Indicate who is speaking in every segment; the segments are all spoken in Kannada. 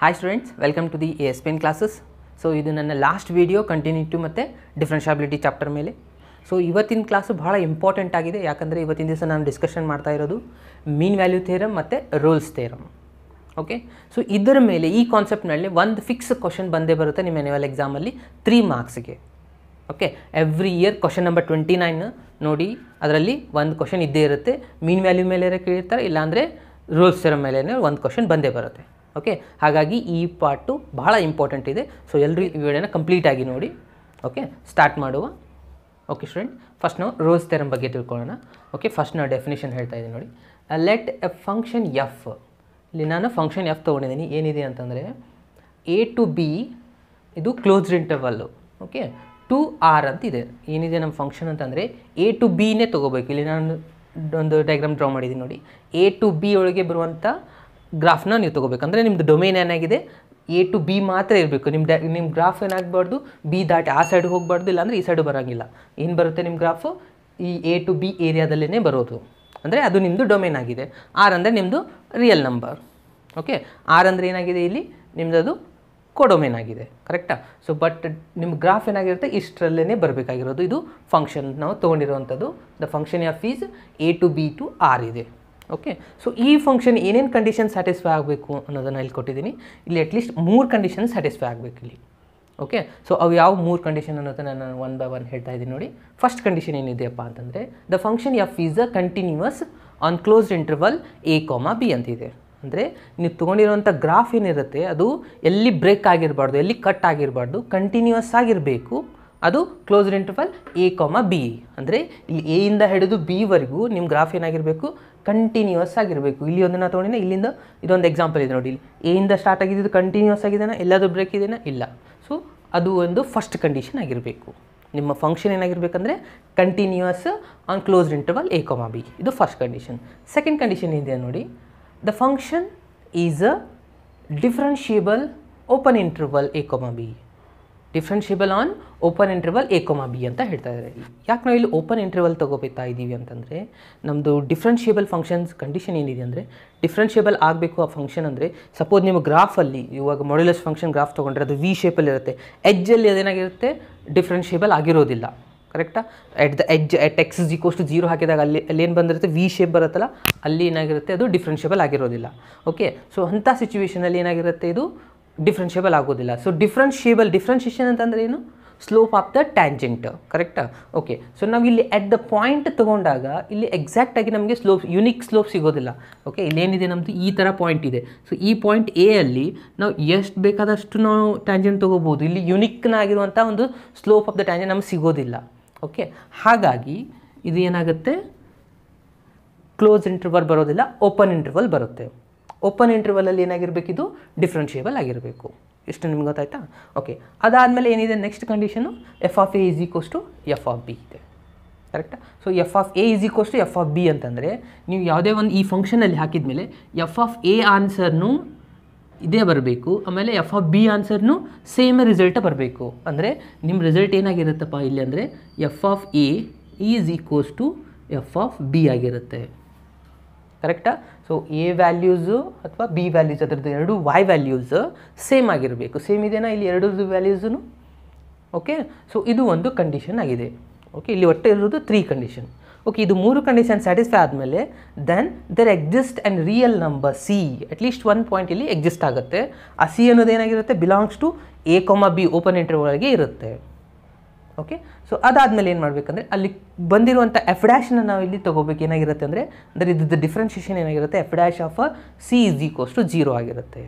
Speaker 1: Hi students, welcome to the ASPN classes. So ಇದು ನನ್ನ ಲಾಸ್ಟ್ ವಿಡಿಯೋ ಕಂಟಿನ್ಯೂಟಿ ಮತ್ತು ಡಿಫ್ರೆನ್ಷಿಯಬಿಲಿಟಿ ಚಾಪ್ಟರ್ ಮೇಲೆ. ಸೊ ಇವತ್ತಿನ ಕ್ಲಾಸು ಭಾಳ ಇಂಪಾರ್ಟೆಂಟ್ ಆಗಿದೆ, ಯಾಕಂದರೆ ಇವತ್ತಿನ ದಿವಸ ನಾನು ಡಿಸ್ಕಷನ್ ಮಾಡ್ತಾ ಇರೋದು ಮೀನ್ ವ್ಯಾಲ್ಯೂ ಥಿಯರಮ್ ಮತ್ತು ರೋಲ್ಸ್ ಥಿಯರಮ್. ಓಕೆ, ಸೊ ಇದರ ಮೇಲೆ ಈ ಕಾನ್ಸೆಪ್ಟ್ ಮೇಲೆ ಒಂದು ಫಿಕ್ಸ್ ಕ್ವಶನ್ ಬಂದೇ ಬರುತ್ತೆ ನಿಮ್ಮ ಆ್ಯನ್ಯುವಲ್ ಎಕ್ಸಾಮಲ್ಲಿ 3 ಮಾರ್ಕ್ಸ್ಗೆ. Okay, every year question number 29 ನೋಡಿ, ಅದರಲ್ಲಿ ಒಂದು ಕ್ವಶನ್ ಇದ್ದೇ ಇರುತ್ತೆ. ಮೀನ್ ವ್ಯಾಲ್ಯೂ ಮೇಲೆ ಕೇಳಿರ್ತಾರೆ, ಇಲ್ಲಾಂದರೆ ರೋಲ್ಸ್ ಥಿಯರಮ್ ಮೇಲೆ ಒಂದು ಕ್ವಶನ್ ಬಂದೇ ಬರುತ್ತೆ. ಓಕೆ, ಹಾಗಾಗಿ ಈ ಪಾರ್ಟು ಬಹಳ ಇಂಪಾರ್ಟೆಂಟ್ ಇದೆ. ಸೊ ಎಲ್ಲರೂ ಈ ವಿಡಿಯೋನ ಕಂಪ್ಲೀಟಾಗಿ ನೋಡಿ. ಓಕೆ, ಸ್ಟಾರ್ಟ್ ಮಾಡುವ. ಓಕೆ ಸ್ಟೂಡೆಂಟ್, ಫಸ್ಟ್ ನಾವು ರೋಲ್ಸ್ ಥಿಯರಮ್ ಬಗ್ಗೆ ತಿಳ್ಕೊಳ್ಳೋಣ. ಓಕೆ, ಫಸ್ಟ್ ನಾವು ಡೆಫಿನೇಷನ್ ಹೇಳ್ತಾ ಇದ್ದೀನಿ ನೋಡಿ. ಲೆಟ್ ಎ ಫಂಕ್ಷನ್ ಎಫ್, ಇಲ್ಲಿ ನಾನು ಫಂಕ್ಷನ್ ಎಫ್ ತೊಗೊಂಡಿದ್ದೀನಿ. ಏನಿದೆ ಅಂತಂದರೆ ಎ ಟು ಬಿ ಇದು closed interval. Okay, to R ಅಂತ ಇದೆ. ಏನಿದೆ ನಮ್ಮ ಫಂಕ್ಷನ್ ಅಂತಂದರೆ ಎ ಟು ಬಿನೇ ತೊಗೋಬೇಕು. ಇಲ್ಲಿ ನಾನು ಒಂದು ಡಯಾಗ್ರಾಮ್ ಡ್ರಾ ಮಾಡಿದ್ದೀನಿ ನೋಡಿ. ಎ ಟು ಬಿ ಒಳಗೆ ಬರುವಂಥ ಗ್ರಾಫ್ನ ನೀವು ತೊಗೋಬೇಕಂದ್ರೆ ನಿಮ್ಮದು ಡೊಮೇನ್ ಏನಾಗಿದೆ ಎ ಟು ಬಿ ಮಾತ್ರ ಇರಬೇಕು. ನಿಮ್ಮ ಗ್ರಾಫ್ ಏನಾಗಬಾರ್ದು ಬಿ ದಾಟಿ ಆ ಸೈಡ್ ಹೋಗಬಾರ್ದು, ಇಲ್ಲಾಂದರೆ ಈ ಸೈಡು ಬರೋಂಗಿಲ್ಲ. ಏನು ಬರುತ್ತೆ ನಿಮ್ಮ ಗ್ರಾಫು ಈ ಎ ಟು ಬಿ ಏರಿಯಾದಲ್ಲೇ ಬರೋದು, ಅಂದರೆ ಅದು ನಿಮ್ಮದು ಡೊಮೇನ್ ಆಗಿದೆ. ಆರ್ ಅಂದರೆ ನಿಮ್ಮದು ರಿಯಲ್ ನಂಬರ್. ಓಕೆ, ಆರ್ ಅಂದರೆ ಏನಾಗಿದೆ ಇಲ್ಲಿ ನಿಮ್ಮದು ಅದು ಕೋಡೊಮೇನ್ ಆಗಿದೆ, ಕರೆಕ್ಟಾ? ಸೊ ಬಟ್ ನಿಮ್ಮ ಗ್ರಾಫ್ ಏನಾಗಿರುತ್ತೆ ಇಷ್ಟರಲ್ಲೇ ಬರಬೇಕಾಗಿರೋದು. ಇದು ಫಂಕ್ಷನ್ ನಾವು ತೊಗೊಂಡಿರುವಂಥದ್ದು. The function of is a to b to r ಇದೆ. ಓಕೆ, ಸೊ ಈ ಫಂಕ್ಷನ್ ಏನೇನು ಕಂಡೀಷನ್ ಸ್ಯಾಟಿಸ್ಫೈ ಆಗಬೇಕು ಅನ್ನೋದನ್ನು ಇಲ್ಲಿ ಕೊಟ್ಟಿದ್ದೀನಿ. ಇಲ್ಲಿ ಅಟ್ಲೀಸ್ಟ್ 3 ಕಂಡೀಷನ್ ಸ್ಯಾಟಿಸ್ಫೈ ಆಗಬೇಕು ಇಲ್ಲಿ. ಓಕೆ, ಸೊ ಅವು ಯಾವ 3 ಕಂಡೀಷನ್ ಅನ್ನೋದನ್ನು ನಾನು 1 by 1 ಹೇಳ್ತಾ ಇದ್ದೀನಿ ನೋಡಿ. ಫಸ್ಟ್ ಕಂಡೀಷನ್ ಏನಿದೆಯಪ್ಪ ಅಂತಂದರೆ the function F is a continuous on closed interval a comma B ಅಂತಿದೆ. ಅಂದರೆ ನೀವು ತೊಗೊಂಡಿರುವಂಥ ಗ್ರಾಫ್ ಏನಿರುತ್ತೆ ಅದು ಎಲ್ಲಿ ಬ್ರೇಕ್ ಆಗಿರಬಾರ್ದು, ಎಲ್ಲಿ ಕಟ್ ಆಗಿರಬಾರ್ದು, ಕಂಟಿನ್ಯೂಯಸ್ ಆಗಿರಬೇಕು. ಅದು closed interval a comma B. ಅಂದರೆ ಇಲ್ಲಿ ಎ ಇಂದ ಹಿಡಿದು ಬಿವರೆಗೂ ನಿಮ್ಮ ಗ್ರಾಫ್ ಏನಾಗಿರಬೇಕು ಕಂಟಿನ್ಯೂಯಸ್ ಆಗಿರಬೇಕು. ಇಲ್ಲಿ ಒಂದನ್ನು ತೊಗೊಂಡಿನ, ಇಲ್ಲಿಂದ ಇದೊಂದು ಎಕ್ಸಾಂಪಲ್ ಇದೆ ನೋಡಿ. ಇಲ್ಲಿ ಎ ಇಂದ ಸ್ಟಾರ್ಟ್ ಆಗಿದ್ದು ಕಂಟಿನ್ಯೂಯಸ್ ಆಗಿದೆನಾ, ಎಲ್ಲಾದರೂ ಬ್ರೇಕ್ ಇದೆಯಾ, ಇಲ್ಲ. ಸೊ ಅದು ಒಂದು ಫಸ್ಟ್ ಕಂಡೀಷನ್ ಆಗಿರಬೇಕು. ನಿಮ್ಮ ಫಂಕ್ಷನ್ ಏನಾಗಿರ್ಬೇಕಂದ್ರೆ continuous on closed interval a comma b. ಇದು ಫಸ್ಟ್ ಕಂಡೀಷನ್. ಸೆಕೆಂಡ್ ಕಂಡೀಷನ್ ಇದೆ ನೋಡಿ. The function is a differentiable open interval a comma b. Differentiable on open interval a comma b ಅಂತ ಹೇಳ್ತಾ ಇದ್ದಾರೆ. ಯಾಕೆ ನಾವು ಇಲ್ಲಿ ಓಪನ್ ಇಂಟರ್ವಲ್ ತೊಗೋಬೇಕಾ ಇದ್ದೀವಿ ಅಂತಂದರೆ ನಮ್ಮದು ಡಿಫ್ರೆನ್ಷಿಯಬಲ್ ಫಂಕ್ಷನ್ಸ್ ಕಂಡೀಷನ್ ಏನಿದೆ ಅಂದರೆ ಡಿಫ್ರೆನ್ಷಿಯಬಲ್ ಆಗಬೇಕು ಆ ಫಂಕ್ಷನ್. ಅಂದರೆ ಸಪೋಸ್ ನಿಮ್ಮ ಗ್ರಾಫಲ್ಲಿ ಇವಾಗ ಮಾಡ್ಯುಲಸ್ ಫಂಕ್ಷನ್ ಗ್ರಾಫ್ ತೊಗೊಂಡ್ರೆ ಅದು ವಿ ಶೇಪಲ್ಲಿ ಇರುತ್ತೆ. ಎಜ್ಜಲ್ಲಿ ಅದೇನಾಗಿರುತ್ತೆ ಡಿಫ್ರೆನ್ಷಿಯಬಲ್ ಆಗಿರೋದಿಲ್ಲ, ಕರೆಕ್ಟಾ? At the edge at x is equals to 0 ಹಾಕಿದಾಗ ಅಲ್ಲೇನು ಬಂದಿರುತ್ತೆ ವಿ ಶೇಪ್ ಬರುತ್ತಲ್ಲ, ಅಲ್ಲಿ ಏನಾಗಿರುತ್ತೆ ಅದು ಡಿಫ್ರೆನ್ಷಿಯಬಲ್ ಆಗಿರೋದಿಲ್ಲ. ಓಕೆ, ಸೊ ಅಂಥ ಸಿಚುವೇಷನಲ್ಲಿ ಏನಾಗಿರುತ್ತೆ ಇದು ಡಿಫ್ರೆನ್ಷಿಯಬಲ್ ಆಗೋದಿಲ್ಲ. ಸೊ ಡಿಫ್ರೆನ್ಷಿಯೇಷನ್ ಅಂತಂದರೆ ಏನು? ಸ್ಲೋಪ್ ಆಫ್ ದ ಟ್ಯಾಂಜೆಂಟ್, ಕರೆಕ್ಟಾ? ಓಕೆ, ಸೊ ನಾವು ಇಲ್ಲಿ ಎಟ್ ದ ಪಾಯಿಂಟ್ ತೊಗೊಂಡಾಗ ಇಲ್ಲಿ ಎಕ್ಸಾಕ್ಟಾಗಿ ನಮಗೆ ಯುನಿಕ್ ಸ್ಲೋಪ್ ಸಿಗೋದಿಲ್ಲ. ಓಕೆ, ಇಲ್ಲೇನಿದೆ ನಮ್ಮದು ಈ ಥರ ಪಾಯಿಂಟ್ ಇದೆ. ಸೊ ಈ ಪಾಯಿಂಟ್ ಎ ಅಲ್ಲಿ ನಾವು ಎಷ್ಟು ಬೇಕಾದಷ್ಟು ನಾವು ಟ್ಯಾಂಜೆಂಟ್ ತೊಗೋಬೋದು. ಇಲ್ಲಿ ಯುನಿಕ್ನಾಗಿರುವಂಥ ಒಂದು ಸ್ಲೋಪ್ ಆಫ್ ದ ಟ್ಯಾಂಜೆಂಟ್ ನಮ್ಗೆ ಸಿಗೋದಿಲ್ಲ. ಓಕೆ, ಹಾಗಾಗಿ ಇದು ಏನಾಗುತ್ತೆ ಕ್ಲೋಸ್ ಇಂಟರ್ವಲ್ ಬರೋದಿಲ್ಲ, ಓಪನ್ ಇಂಟರ್ವಲ್ ಬರುತ್ತೆ. ಓಪನ್ ಇಂಟರ್ವಲಲ್ಲಿ ಏನಾಗಿರಬೇಕಿದು ಡಿಫ್ರೆನ್ಷಿಯಬಲ್ ಆಗಿರಬೇಕು. ಇಷ್ಟು ನಿಮ್ಗೆ ಗೊತ್ತಾಯ್ತಾ? ಓಕೆ, ಅದಾದಮೇಲೆ ಏನಿದೆ next condition f of a is equals to f of b ಇದೆ, ಕರೆಕ್ಟಾ? So f of a is equals to f of b ಅಂತಂದರೆ ನೀವು ಯಾವುದೇ ಒಂದು ಈ ಫಂಕ್ಷನಲ್ಲಿ ಹಾಕಿದ ಮೇಲೆ ಎಫ್ ಆಫ್ ಎ ಆನ್ಸರ್ನು ಇದೇ ಬರಬೇಕು, ಆಮೇಲೆ ಎಫ್ ಆಫ್ ಬಿ ಆನ್ಸರ್ನು ಸೇಮ್ ರಿಸಲ್ಟ್ ಬರಬೇಕು. ಅಂದರೆ ನಿಮ್ಮ ರಿಸಲ್ಟ್ ಏನಾಗಿರುತ್ತಪ್ಪ ಇಲ್ಲಿ ಅಂದರೆ f of a is equals to f of b ಆಗಿರುತ್ತೆ, ಕರೆಕ್ಟಾ? ಸೊ ಎ ವ್ಯಾಲ್ಯೂಸು ಅಥವಾ ಬಿ ವ್ಯಾಲ್ಯೂಸ್ ಅದರದ್ದು ಎರಡು ವೈ ವ್ಯಾಲ್ಯೂಸ್ ಸೇಮ್ ಆಗಿರಬೇಕು. ಸೇಮ್ ಇದೆನಾ ಇಲ್ಲಿ ಎರಡರದ್ದು ವ್ಯಾಲ್ಯೂಸು? ಓಕೆ, ಸೊ ಇದು ಒಂದು ಕಂಡೀಷನ್ ಆಗಿದೆ. ಓಕೆ, ಇಲ್ಲಿ ಒಟ್ಟು ಇರೋದು 3 ಕಂಡೀಷನ್. ಓಕೆ, ಇದು 3 ಕಂಡೀಷನ್ ಸ್ಯಾಟಿಸ್ಫೈ ಆದಮೇಲೆ then there exist and real number c. At least 1 point ಇಲ್ಲಿ ಎಕ್ಸಿಸ್ಟ್ ಆಗುತ್ತೆ. ಆ ಸಿ ಅನ್ನೋದು ಏನಾಗಿರುತ್ತೆ belongs to a comma b open ಇಂಟರ್ವಲ್ಗೆ ಇರುತ್ತೆ. ಓಕೆ, ಸೊ ಅದಾದಮೇಲೆ ಏನು ಮಾಡಬೇಕಂದ್ರೆ ಅಲ್ಲಿ ಬಂದಿರುವಂಥ ಎಫ್ ಡ್ಯಾಶನ್ನ ನಾವು ಇಲ್ಲಿ ತೊಗೋಬೇಕು. ಏನಾಗಿರುತ್ತೆ ಅಂದರೆ ಇದ್ರದ್ದು ಡಿಫ್ರೆನ್ಷಿಯೇಷನ್ ಏನಾಗಿರುತ್ತೆ f dash of c is equals to 0 ಆಗಿರುತ್ತೆ,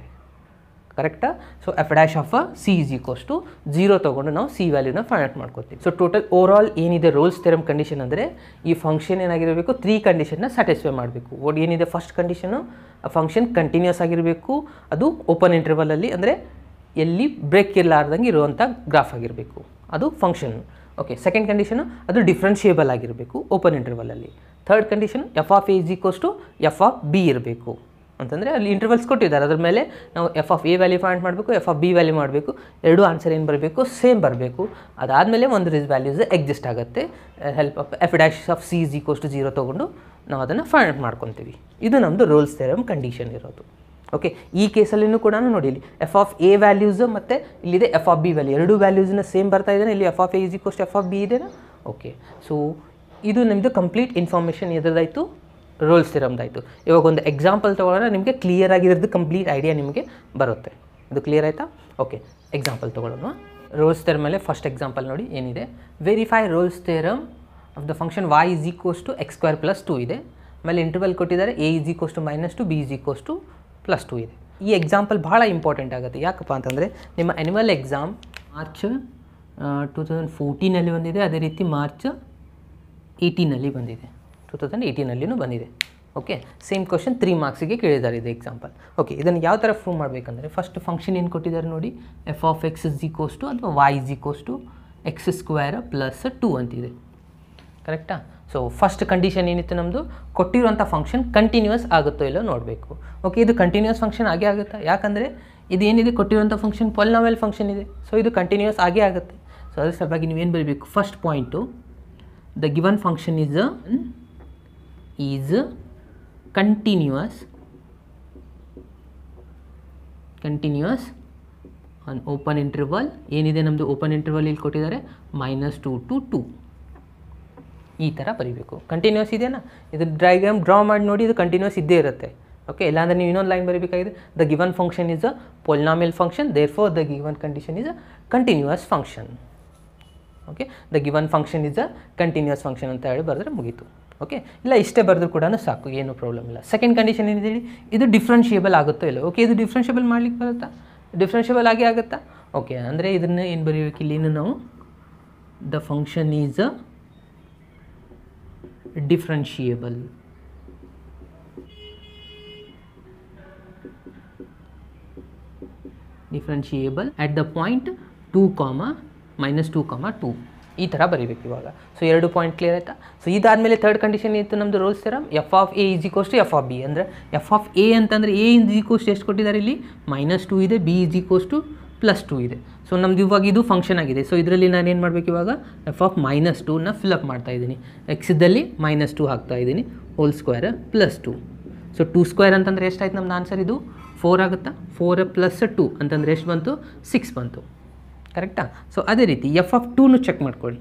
Speaker 1: ಕರೆಕ್ಟಾ? So f dash of c is equals to 0 ತೊಗೊಂಡು ನಾವು ಸಿ ವ್ಯಾಲ್ಯೂನ ಫೈಂಡ್ ಔಟ್ ಮಾಡ್ಕೊತೀವಿ. ಸೊ ಟೋಟಲ್ ಓವರಾಲ್ ಏನಿದೆ ರೋಲ್ಸ್ ಥಿಯರಮ್ ಕಂಡೀಷನ್ ಅಂದರೆ ಈ ಫಂಕ್ಷನ್ ಏನಾಗಿರಬೇಕು 3 ಕಂಡೀಷನ್ನ ಸ್ಯಾಟಿಸ್ಫೈ ಮಾಡಬೇಕು. ಏನಿದೆ ಫಸ್ಟ್ ಕಂಡೀಷನು ಆ ಫಂಕ್ಷನ್ ಕಂಟಿನ್ಯೂಸ್ ಆಗಿರಬೇಕು, ಅದು ಓಪನ್ ಇಂಟರ್ವಲಲ್ಲಿ ಅಂದರೆ ಎಲ್ಲಿ ಬ್ರೇಕ್ ಇರಲಾರ್ದಂಗೆ ಇರುವಂಥ ಗ್ರಾಫ್ ಆಗಿರಬೇಕು, ಅದು ಫಂಕ್ಷನ್. ಓಕೆ, ಸೆಕೆಂಡ್ ಕಂಡೀಷನು ಅದು ಡಿಫ್ರೆನ್ಷಿಯೇಬಲ್ ಆಗಿರಬೇಕು ಓಪನ್ ಇಂಟರ್ವಲಲ್ಲಿ. Third condition f of a is equals to f of b ಇರಬೇಕು. ಅಂತಂದರೆ ಅಲ್ಲಿ ಇಂಟರ್ವಲ್ಸ್ ಕೊಟ್ಟಿದ್ದಾರೆ, ಅದ್ರ ಮೇಲೆ ನಾವು f of a value find ಮಾಡಬೇಕು, ಎಫ್ ಆಫ್ ಬಿ ವ್ಯಾಲ್ಯೂ ಮಾಡಬೇಕು. ಎರಡು ಆನ್ಸರ್ ಏನು ಬರಬೇಕು ಸೇಮ್ ಬರಬೇಕು. ಅದಾದಮೇಲೆ ಒಂದು ವ್ಯಾಲ್ಯೂಸ್ ಎಕ್ಸಿಸ್ಟ್ ಆಗುತ್ತೆ. Help of f dash of c is equals to 0 ತೊಗೊಂಡು ನಾವು ಅದನ್ನು ಫೈಂಡ್ ಔಟ್ ಮಾಡ್ಕೊತೀವಿ. ಇದು ನಮ್ಮದು ರೋಲ್ಸ್ ಥಿಯರಮ್ ಕಂಡೀಷನ್ ಇರೋದು. ಓಕೆ, ಈ ಕೇಸಲ್ಲಿನೂ ಕೂಡ ನೋಡಿ ಇಲ್ಲಿ ಎಫ್ ಆಫ್ ಎ ವ್ಯಾಲ್ಯೂಸ್ ಮತ್ತು ಇಲ್ಲಿದೆ ಎಫ್ ಆಫ್ ಬಿ ವ್ಯಾಲ್ಯೂ, ಎರಡು ವ್ಯಾಲ್ಯೂಸ್ನ ಸೇಮ್ ಬರ್ತಾ ಇದ್ದಾನೆ. ಇಲ್ಲಿ f of a is equals to f of b ಇದೆನಾ. ಓಕೆ, ಸೊ ಇದು ನಿಮ್ಮದು ಕಂಪ್ಲೀಟ್ ಇನ್ಫಾರ್ಮೇಷನ್ ಎದ್ರದಾಯಿತು, ರೋಲ್ಸ್ ಥಿಯರಮ್ದಾಯಿತು. ಇವಾಗ ಒಂದು ಎಕ್ಸಾಂಪಲ್ ತೊಗೊಳ್ಳೋಣ, ನಿಮಗೆ ಕ್ಲಿಯರ್ ಆಗಿರೋದು ಕಂಪ್ಲೀಟ್ ಐಡಿಯಾ ನಿಮಗೆ ಬರುತ್ತೆ. ಇದು ಕ್ಲಿಯರ್ ಆಯಿತಾ? ಓಕೆ, ಎಕ್ಸಾಂಪಲ್ ತೊಗೊಳ್ಳೋಣ. ರೋಲ್ಸ್ ಥಿಯರಮ್ ಮೇಲೆ ಫಸ್ಟ್ ಎಕ್ಸಾಂಪಲ್ ನೋಡಿ ಏನಿದೆ. Verify Rolle's theorem of the function y is equals to x square plus 2 ಇದೆ. ಆಮೇಲೆ ಇಂಟರ್ವಲ್ ಕೊಟ್ಟಿದ್ದಾರೆ a is equals to -2 b is equals to +2 ಇದೆ. ಈ ಎಕ್ಸಾಂಪಲ್ ಭಾಳ ಇಂಪಾರ್ಟೆಂಟ್ ಆಗುತ್ತೆ. ಯಾಕಪ್ಪ ಅಂತಂದರೆ ನಿಮ್ಮ ಆ್ಯನ್ಯುವಲ್ ಎಕ್ಸಾಮ್ ಮಾರ್ಚ್ 2014ನಲ್ಲಿ ಬಂದಿದೆ, ಅದೇ ರೀತಿ ಮಾರ್ಚ್ 18ನಲ್ಲಿ ಬಂದಿದೆ, 2018ನಲ್ಲಿನೂ ಬಂದಿದೆ. ಓಕೆ, ಸೇಮ್ ಕ್ವಶನ್ 3 ಮಾರ್ಕ್ಸಿಗೆ ಕೇಳಿದ್ದಾರೆ ಇದು ಎಕ್ಸಾಂಪಲ್. ಓಕೆ, ಇದನ್ನು ಯಾವ ಥರ ಪ್ರೂವ್ ಮಾಡಬೇಕಂದ್ರೆ ಫಸ್ಟ್ ಫಂಕ್ಷನ್ ಏನು ಕೊಟ್ಟಿದ್ದಾರೆ ನೋಡಿ, f of x is equals to ಅಥವಾ y is equals to x square plus 2 ಅಂತಿದೆ. ಕರೆಕ್ಟಾ? ಸೊ ಫಸ್ಟ್ ಕಂಡೀಷನ್ ಏನಿತ್ತು ನಮ್ಮದು, ಕೊಟ್ಟಿರುವಂಥ ಫಂಕ್ಷನ್ ಕಂಟಿನ್ಯೂಸ್ ಆಗುತ್ತೋ ಇಲ್ಲೋ ನೋಡಬೇಕು. ಓಕೆ, ಇದು ಕಂಟಿನ್ಯೂಸ್ ಫಂಕ್ಷನ್ ಆಗೇ ಆಗುತ್ತಾ? ಯಾಕಂದರೆ ಇದು ಏನಿದೆ ಕೊಟ್ಟಿರುವಂಥ ಫಂಕ್ಷನ್ ಪಾಲಿನಾಮಿಯಲ್ ಫಂಕ್ಷನ್ ಇದೆ, ಸೊ ಇದು ಕಂಟಿನ್ಯೂಸ್ ಆಗೇ ಆಗುತ್ತೆ. ಸೊ ಅದ್ರ ಸಲುವಾಗಿ ನೀವೇನು ಬರೀಬೇಕು, first point the given function is continuous on open interval. ಏನಿದೆ ನಮ್ಮದು ಓಪನ್ ಇಂಟರ್ವಲ್ ಇಲ್ಲಿ ಕೊಟ್ಟಿದ್ದಾರೆ -2 to 2. ಈ ಥರ ಬರೀಬೇಕು. ಕಂಟಿನ್ಯೂಸ್ ಇದೆಯಾ, ಇದು ಡಯಾಗ್ರಾಮ್ ಡ್ರಾ ಮಾಡಿ ನೋಡಿ, ಇದು ಕಂಟಿನ್ಯೂಸ್ ಇದ್ದೇ ಇರುತ್ತೆ. ಓಕೆ, ಇಲ್ಲಾಂದರೆ ನೀವು ಇನ್ನೊಂದು ಲೈನ್ ಬರೀಬೇಕಾಗಿದೆ, the given function is a polynomial function, therefore the given condition is a continuous function. Okay, the given function is a continuous function ಅಂತ ಹೇಳಿ ಬರೆದ್ರೆ ಮುಗೀತು. ಓಕೆ, ಇಲ್ಲ ಇಷ್ಟೇ ಬರೆದ್ರು ಕೂಡ ಸಾಕು, ಏನೂ ಪ್ರಾಬ್ಲಮ್ ಇಲ್ಲ. ಸೆಕೆಂಡ್ ಕಂಡೀಷನ್ ಏನಿದೆ ಹೇಳಿ, ಇದು ಡಿಫ್ರೆನ್ಷಿಯೇಬಲ್ ಆಗುತ್ತೋ ಇಲ್ಲ. ಓಕೆ, ಇದು ಡಿಫ್ರೆನ್ಷಿಯೇಬಲ್ ಮಾಡ್ಲಿಕ್ಕೆ ಬರುತ್ತಾ? ಡಿಫ್ರೆನ್ಷಿಯೇಬಲ್ ಆಗೇ ಆಗುತ್ತಾ? ಓಕೆ, ಅಂದರೆ ಇದನ್ನು ಏನು ಬರೀಬೇಕು ಇಲ್ಲಿ ನಾವು, the function is a differentiable at the point 2, -2, ಈ ಥರ ಬರೀಬೇಕು ಇವಾಗ. ಸೊ 2 ಪಾಯಿಂಟ್ ಕ್ಲಿಯರ್ ಆಯಿತಾ? ಸೊ ಇದಾದಮೇಲೆ ಥರ್ಡ್ ಕಂಡೀಷನ್ ಇತ್ತು ನಮ್ಮದು Rolle's theorem, f of a is equals to f of b. ಅಂದರೆ ಎಫ್ ಆಫ್ ಎ ಅಂತಂದರೆ ಎ ಈಸ್ ಈಕ್ವಲ್ಸ್ ಟು ಎಷ್ಟು ಕೊಟ್ಟಿದ್ದಾರೆ ಇಲ್ಲಿ, -2 ಇದೆ, ಬಿ ಈಸ್ ಈಕ್ವಲ್ಸ್ ಟು +2 ಇದೆ. ಸೊ ನಮ್ದು ಇವಾಗ ಇದು ಫಂಕ್ಷನ್ ಆಗಿದೆ. ಸೊ ಇದರಲ್ಲಿ ನಾನು ಏನು ಮಾಡಬೇಕು ಇವಾಗ, ಎಫ್ ಆಫ್ -2ನ ಫಿಲಪ್ ಮಾಡ್ತಾ ಇದ್ದೀನಿ, ಎಕ್ಸ್ದಲ್ಲಿ -2 ಹಾಕ್ತಾ ಇದ್ದೀನಿ, ಹೋಲ್ ಸ್ಕ್ವೇರ್ +2. ಸೊ 2 ಸ್ಕ್ವೇರ್ ಅಂತಂದರೆ ಎಷ್ಟಾಯ್ತು ನಮ್ದು ಆನ್ಸರ್, ಇದು 4 ಆಗುತ್ತಾ? 4 + 2 ಅಂತಂದರೆ ಎಷ್ಟು ಬಂತು, 6 ಬಂತು. ಕರೆಕ್ಟಾ? ಸೊ ಅದೇ ರೀತಿ ಎಫ್ ಆಫ್ 2ನು ಚೆಕ್ ಮಾಡ್ಕೊಳ್ಳಿ,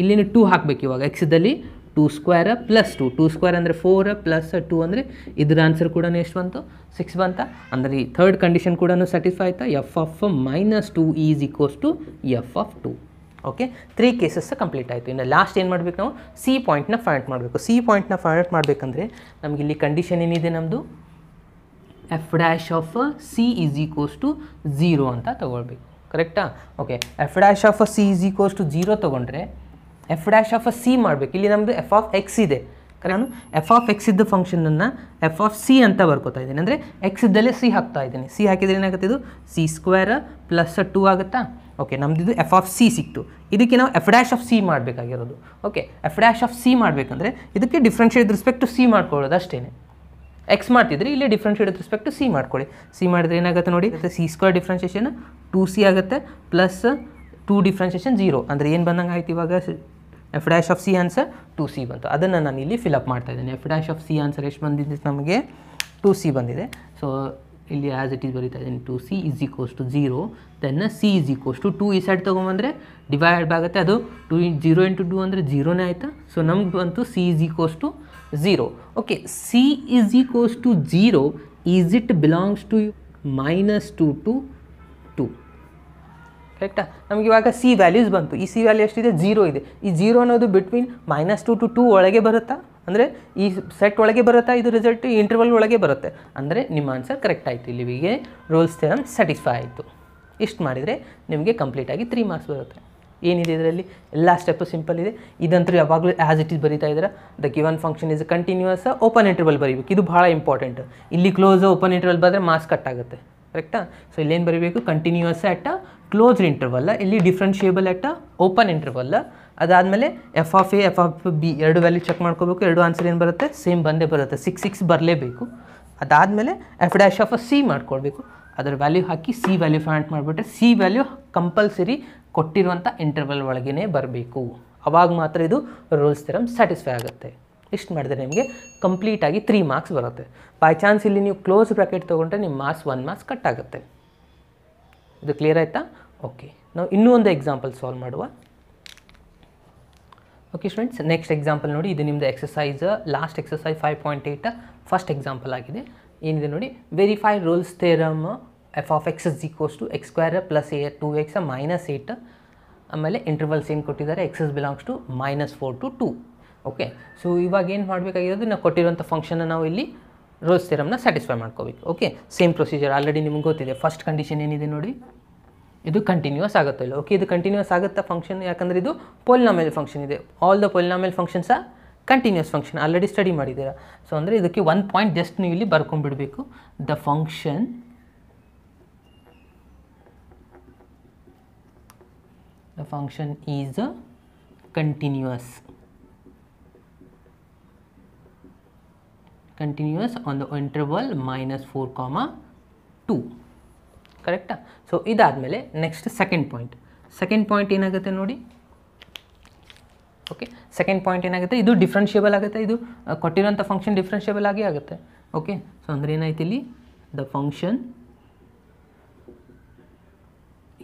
Speaker 1: ಇಲ್ಲಿನ 2 ಹಾಕಬೇಕು ಇವಾಗ, ಎಕ್ಸ್ದಲ್ಲಿ 2 ಸ್ಕ್ವೇರ್ +2, 2 ಸ್ಕ್ವೇರ್ ಅಂದರೆ 4 + 2 ಅಂದರೆ ಇದ್ರ ಆನ್ಸರ್ ಕೂಡ ಎಷ್ಟು ಬಂತು, 6 ಬಂತ. ಅಂದರೆ ಈ ಥರ್ಡ್ ಕಂಡೀಷನ್ ಕೂಡ ಸ್ಯಾಟಿಸ್ಫೈ ಆಯಿತಾ, f of -2 is equals to f of 2. Okay, 3 cases complete ಆಯಿತು. ಇನ್ನು ಲಾಸ್ಟ್ ಏನು ಮಾಡಬೇಕು ನಾವು, ಸಿ ಪಾಯಿಂಟ್ನ ಫೈಂಡ್ ಮಾಡಬೇಕು. ಸಿ ಪಾಯಿಂಟ್ನ ಫೈಂಡ್ ಮಾಡಬೇಕಂದ್ರೆ ನಮಗೆ ಇಲ್ಲಿ ಕಂಡೀಷನ್ ಏನಿದೆ ನಮ್ಮದು, f dash of c is equals to 0 ಅಂತ ತೊಗೊಳ್ಬೇಕು. ಕರೆಕ್ಟಾ? Okay, f dash of c is equals to 0 ತೊಗೊಂಡ್ರೆ ಎಫ್ ಡ್ಯಾಶ್ ಆಫ್ ಸಿ ಮಾಡಬೇಕು. ಇಲ್ಲಿ ನಮ್ಮದು ಎಫ್ ಆಫ್ ಎಕ್ಸ್ ಇದೆ, ನಾನು ಎಫ್ ಆಫ್ ಎಕ್ಸ್ ಇದ್ದ ಫಂಕ್ಷನನ್ನು ಎಫ್ ಆಫ್ ಸಿ ಅಂತ ಬರ್ಕೋತಾ ಇದ್ದೀನಿ. ಅಂದರೆ ಎಕ್ಸ್ ಇದ್ದಲ್ಲೇ ಸಿ ಹಾಕ್ತಾ ಇದ್ದೀನಿ. ಸಿ ಹಾಕಿದರೆ ಏನಾಗುತ್ತೆ, ಇದು ಸಿ ಸ್ಕ್ವೇರ್ +2 ಆಗುತ್ತಾ. ಓಕೆ, ನಮ್ಮದು ಎಫ್ ಆಫ್ ಸಿ ಸಿಕ್ತು. ಇದಕ್ಕೆ ನಾವು ಎಫ್ ಡ್ಯಾಶ್ ಆಫ್ ಸಿ ಮಾಡಬೇಕಾಗಿರೋದು. Okay, f dash of c ಮಾಡಬೇಕಂದ್ರೆ ಇದಕ್ಕೆ ಡಿಫ್ರೆನ್ಷಿಯೇಟ್ ರಿಸ್ಪೆಕ್ಟ್ ಟು ಸಿ ಮಾಡ್ಕೊಳ್ಳೋದು ಅಷ್ಟೇ. ಎಕ್ಸ್ ಮಾಡ್ತಿದ್ರೆ ಇಲ್ಲಿ ಡಿಫ್ರೆನ್ಷಿಯೇಟ್ ರಿಸ್ಪೆಕ್ಟ್ ಟು ಸಿ ಮಾಡ್ಕೊಳ್ಳಿ. ಸಿ ಮಾಡಿದ್ರೆ ಏನಾಗುತ್ತೆ ನೋಡಿ, ಸಿ ಸ್ಕ್ವೇರ್ ಡಿಫ್ರೆನ್ಷಿಯೇಷನ್ 2c ಆಗುತ್ತೆ, +2 ಡಿಫ್ರೆನ್ಷಿಯೇಷನ್ 0. ಅಂದರೆ ಏನು ಬಂದಂಗೆ ಆಯ್ತು ಇವಾಗ, F dash of c answer 2c ಬಂತು. ಅದನ್ನು ನಾನು ಇಲ್ಲಿ ಫಿಲಪ್ ಮಾಡ್ತಾ ಇದ್ದೀನಿ. F dash of c answer ಎಷ್ಟು ಬಂದಿದೆ ನಮಗೆ, 2c ಬಂದಿದೆ. ಸೊ ಇಲ್ಲಿ ಆ್ಯಸ್ ಇಟ್ ಈಸ್ ಬರೀತಾ ಇದ್ದೀನಿ, 2c is equals to 0, then c is equals to 2. ಈ ಸೈಡ್ ತೊಗೊಂಬಂದರೆ ಡಿವೈಡ್ ಆಗುತ್ತೆ, ಅದು 0 × 2 ಅಂದರೆ 0ನೇ ಆಯಿತಾ. ಸೊ ನಮ್ಗೆ ಬಂತು c is equals to 0. Okay, c is equals to 0, is it belongs to -2 to 2. ಕರೆಕ್ಟಾ? ನಮಗೆ ಇವಾಗ ಸಿ ವ್ಯಾಲ್ಯೂಸ್ ಬಂತು. ಈ ಸಿ ವ್ಯಾಲ್ಯೂ ಎಷ್ಟಿದೆ, 0 ಇದೆ. ಈ 0 ಅನ್ನೋದು ಬಿಟ್ವೀನ್ -2 to 2 ಒಳಗೆ ಬರುತ್ತಾ, ಅಂದರೆ ಈ ಸೆಟ್ ಒಳಗೆ ಬರುತ್ತಾ, ಇದು ರಿಸಲ್ಟ್ ಈ ಇಂಟರ್ವಲ್ ಒಳಗೆ ಬರುತ್ತೆ. ಅಂದರೆ ನಿಮ್ಮ ಆನ್ಸರ್ ಕರೆಕ್ಟ್ ಆಯಿತು. ಇಲ್ಲಿಗೆ ರೋಲ್ಸ್ ಥಿಯರಮ್ ಸ್ಯಾಟಿಸ್ಫೈ ಆಯಿತು. ಇಷ್ಟು ಮಾಡಿದರೆ ನಿಮಗೆ ಕಂಪ್ಲೀಟಾಗಿ 3 ಮಾರ್ಕ್ಸ್ ಬರುತ್ತೆ. ಏನಿದೆ ಇದರಲ್ಲಿ, ಎಲ್ಲ ಸ್ಟೆಪ್ಪು ಸಿಂಪಲ್ ಇದೆ. ಇದಂತೂ ಯಾವಾಗಲೂ ಆ್ಯಸ್ ಇಟ್ ಈಸ್ ಬರೀತಾ ಇದ್ದಾರೆ. The given function is continuous, open interval ಬರೀಬೇಕು. ಇದು ಭಾಳ ಇಂಪಾರ್ಟೆಂಟ್. ಇಲ್ಲಿ ಕ್ಲೋಸ್ ಓಪನ್ ಇಂಟರ್ವಲ್ ಬಂದರೆ ಮಾರ್ಕ್ಸ್ ಕಟ್ ಆಗುತ್ತೆ. ಕರೆಕ್ಟಾ? ಸೊ ಇಲ್ಲೇನು ಬರೀಬೇಕು, continuous at a closed interval, ಇಲ್ಲಿ differentiable at a open interval. ಅದಾದಮೇಲೆ f of a, f of b ಎರಡು ವ್ಯಾಲ್ಯೂ ಚೆಕ್ ಮಾಡ್ಕೋಬೇಕು. ಎರಡು ಆನ್ಸರ್ ಏನು ಬರುತ್ತೆ, ಸೇಮ್ ಬಂದೇ ಬರುತ್ತೆ. 6 ಬರಲೇಬೇಕು. ಅದಾದಮೇಲೆ ಎಫ್ ಡ್ಯಾಶ್ ಆಫ್ ಸಿ ಮಾಡ್ಕೊಳ್ಬೇಕು. ಅದರ ವ್ಯಾಲ್ಯೂ ಹಾಕಿ ಸಿ ವ್ಯಾಲ್ಯೂ ಫೈಂಡ್ ಮಾಡಿಬಿಟ್ರೆ ಸಿ ವ್ಯಾಲ್ಯೂ ಕಂಪಲ್ಸರಿ ಕೊಟ್ಟಿರುವಂಥ ಇಂಟರ್ವಲ್ ಒಳಗೇ ಬರಬೇಕು. ಅವಾಗ ಮಾತ್ರ ಇದು ರೋಲ್ಸ್ ಥಿಯರಮ್ ಸ್ಯಾಟಿಸ್ಫೈ ಆಗುತ್ತೆ. ಇಷ್ಟು ಮಾಡಿದ್ರೆ ನಿಮಗೆ ಕಂಪ್ಲೀಟಾಗಿ 3 ಮಾರ್ಕ್ಸ್ ಬರುತ್ತೆ. ಬೈ ಚಾನ್ಸ್ ಇಲ್ಲಿ ನೀವು ಕ್ಲೋಸ್ ಬ್ರ್ಯಾಕೆಟ್ ತೊಗೊಂಡ್ರೆ ನಿಮ್ಮ ಮಾರ್ಕ್ಸ್ 1 ಮಾರ್ಕ್ಸ್ ಕಟ್ ಆಗುತ್ತೆ. ಇದು ಕ್ಲಿಯರ್ ಆಯಿತಾ? ಓಕೆ, ನಾವು ಇನ್ನೂ ಒಂದು ಎಕ್ಸಾಂಪಲ್ ಸಾಲ್ವ್ ಮಾಡುವ. ಓಕೆ ಸ್ಟೂಡೆಂಟ್ಸ್, ನೆಕ್ಸ್ಟ್ ಎಕ್ಸಾಂಪಲ್ ನೋಡಿ. ಇದು ನಿಮ್ಮದು exercise, last exercise 5.8 first example ಆಗಿದೆ. ಏನಿದೆ ನೋಡಿ, verify Rolle's theorem f of x is equals to x square plus 2x minus 8. ಆಮೇಲೆ ಇಂಟರ್ವಲ್ಸ್ ಏನು ಕೊಟ್ಟಿದ್ದಾರೆ, x is belongs to -4 to 2. Okay, so ಇವಾಗ ಏನು ಮಾಡಬೇಕಾಗಿರೋದು, ನಾವು ಕೊಟ್ಟಿರುವಂಥ ಫಂಕ್ಷನ್ನ ನಾವು ಇಲ್ಲಿ ರೋಲ್ಸ್ ಥಿಯರಮ್ನ ಸ್ಯಾಟಿಸ್ಫೈ ಮಾಡ್ಕೋಬೇಕು. ಓಕೆ, ಸೇಮ್ ಪ್ರೊಸೀಜರ್ ಆಲ್ರೆಡಿ ನಿಮ್ಗೆ ಗೊತ್ತಿದೆ. ಫಸ್ಟ್ ಕಂಡೀಷನ್ ಏನಿದೆ ನೋಡಿ, ಇದು ಕಂಟಿನ್ಯೂಸ್ ಆಗುತ್ತೋ ಇಲ್ಲ. ಓಕೆ, ಇದು ಕಂಟಿನ್ಯೂಸ್ ಆಗುತ್ತಾ ಫಂಕ್ಷನ್, ಯಾಕಂದರೆ ಇದು ಪೊಲಿನಾಮಿಯಲ್ ಫಂಕ್ಷನ್ ಇದೆ. All the polynomial functions are continuous function, already study ಮಾಡಿದ್ದೀರಾ. ಸೊ ಅಂದರೆ ಇದಕ್ಕೆ 1 ಪಾಯಿಂಟ್ ಜಸ್ಟ್ ನೀವು ಇಲ್ಲಿ ಬರ್ಕೊಂಡ್ಬಿಡಬೇಕು. The function is continuous on the interval -4, 2. ಕರೆಕ್ಟಾ? ಸೊ ಇದಾದಮೇಲೆ ನೆಕ್ಸ್ಟ್ ಸೆಕೆಂಡ್ ಪಾಯಿಂಟ್ ಏನಾಗುತ್ತೆ ನೋಡಿ. ಓಕೆ, ಸೆಕೆಂಡ್ ಪಾಯಿಂಟ್ ಏನಾಗುತ್ತೆ, ಇದು ಡಿಫ್ರೆನ್ಷಿಯಬಲ್ ಆಗುತ್ತೆ. ಇದು ಕೊಟ್ಟಿರೋಂಥ ಫಂಕ್ಷನ್ ಡಿಫ್ರೆನ್ಷಿಯಬಲ್ ಆಗೇ ಆಗುತ್ತೆ. ಓಕೆ, ಸೊ ಅಂದರೆ ಏನಾಯ್ತು ಇಲ್ಲಿ, the function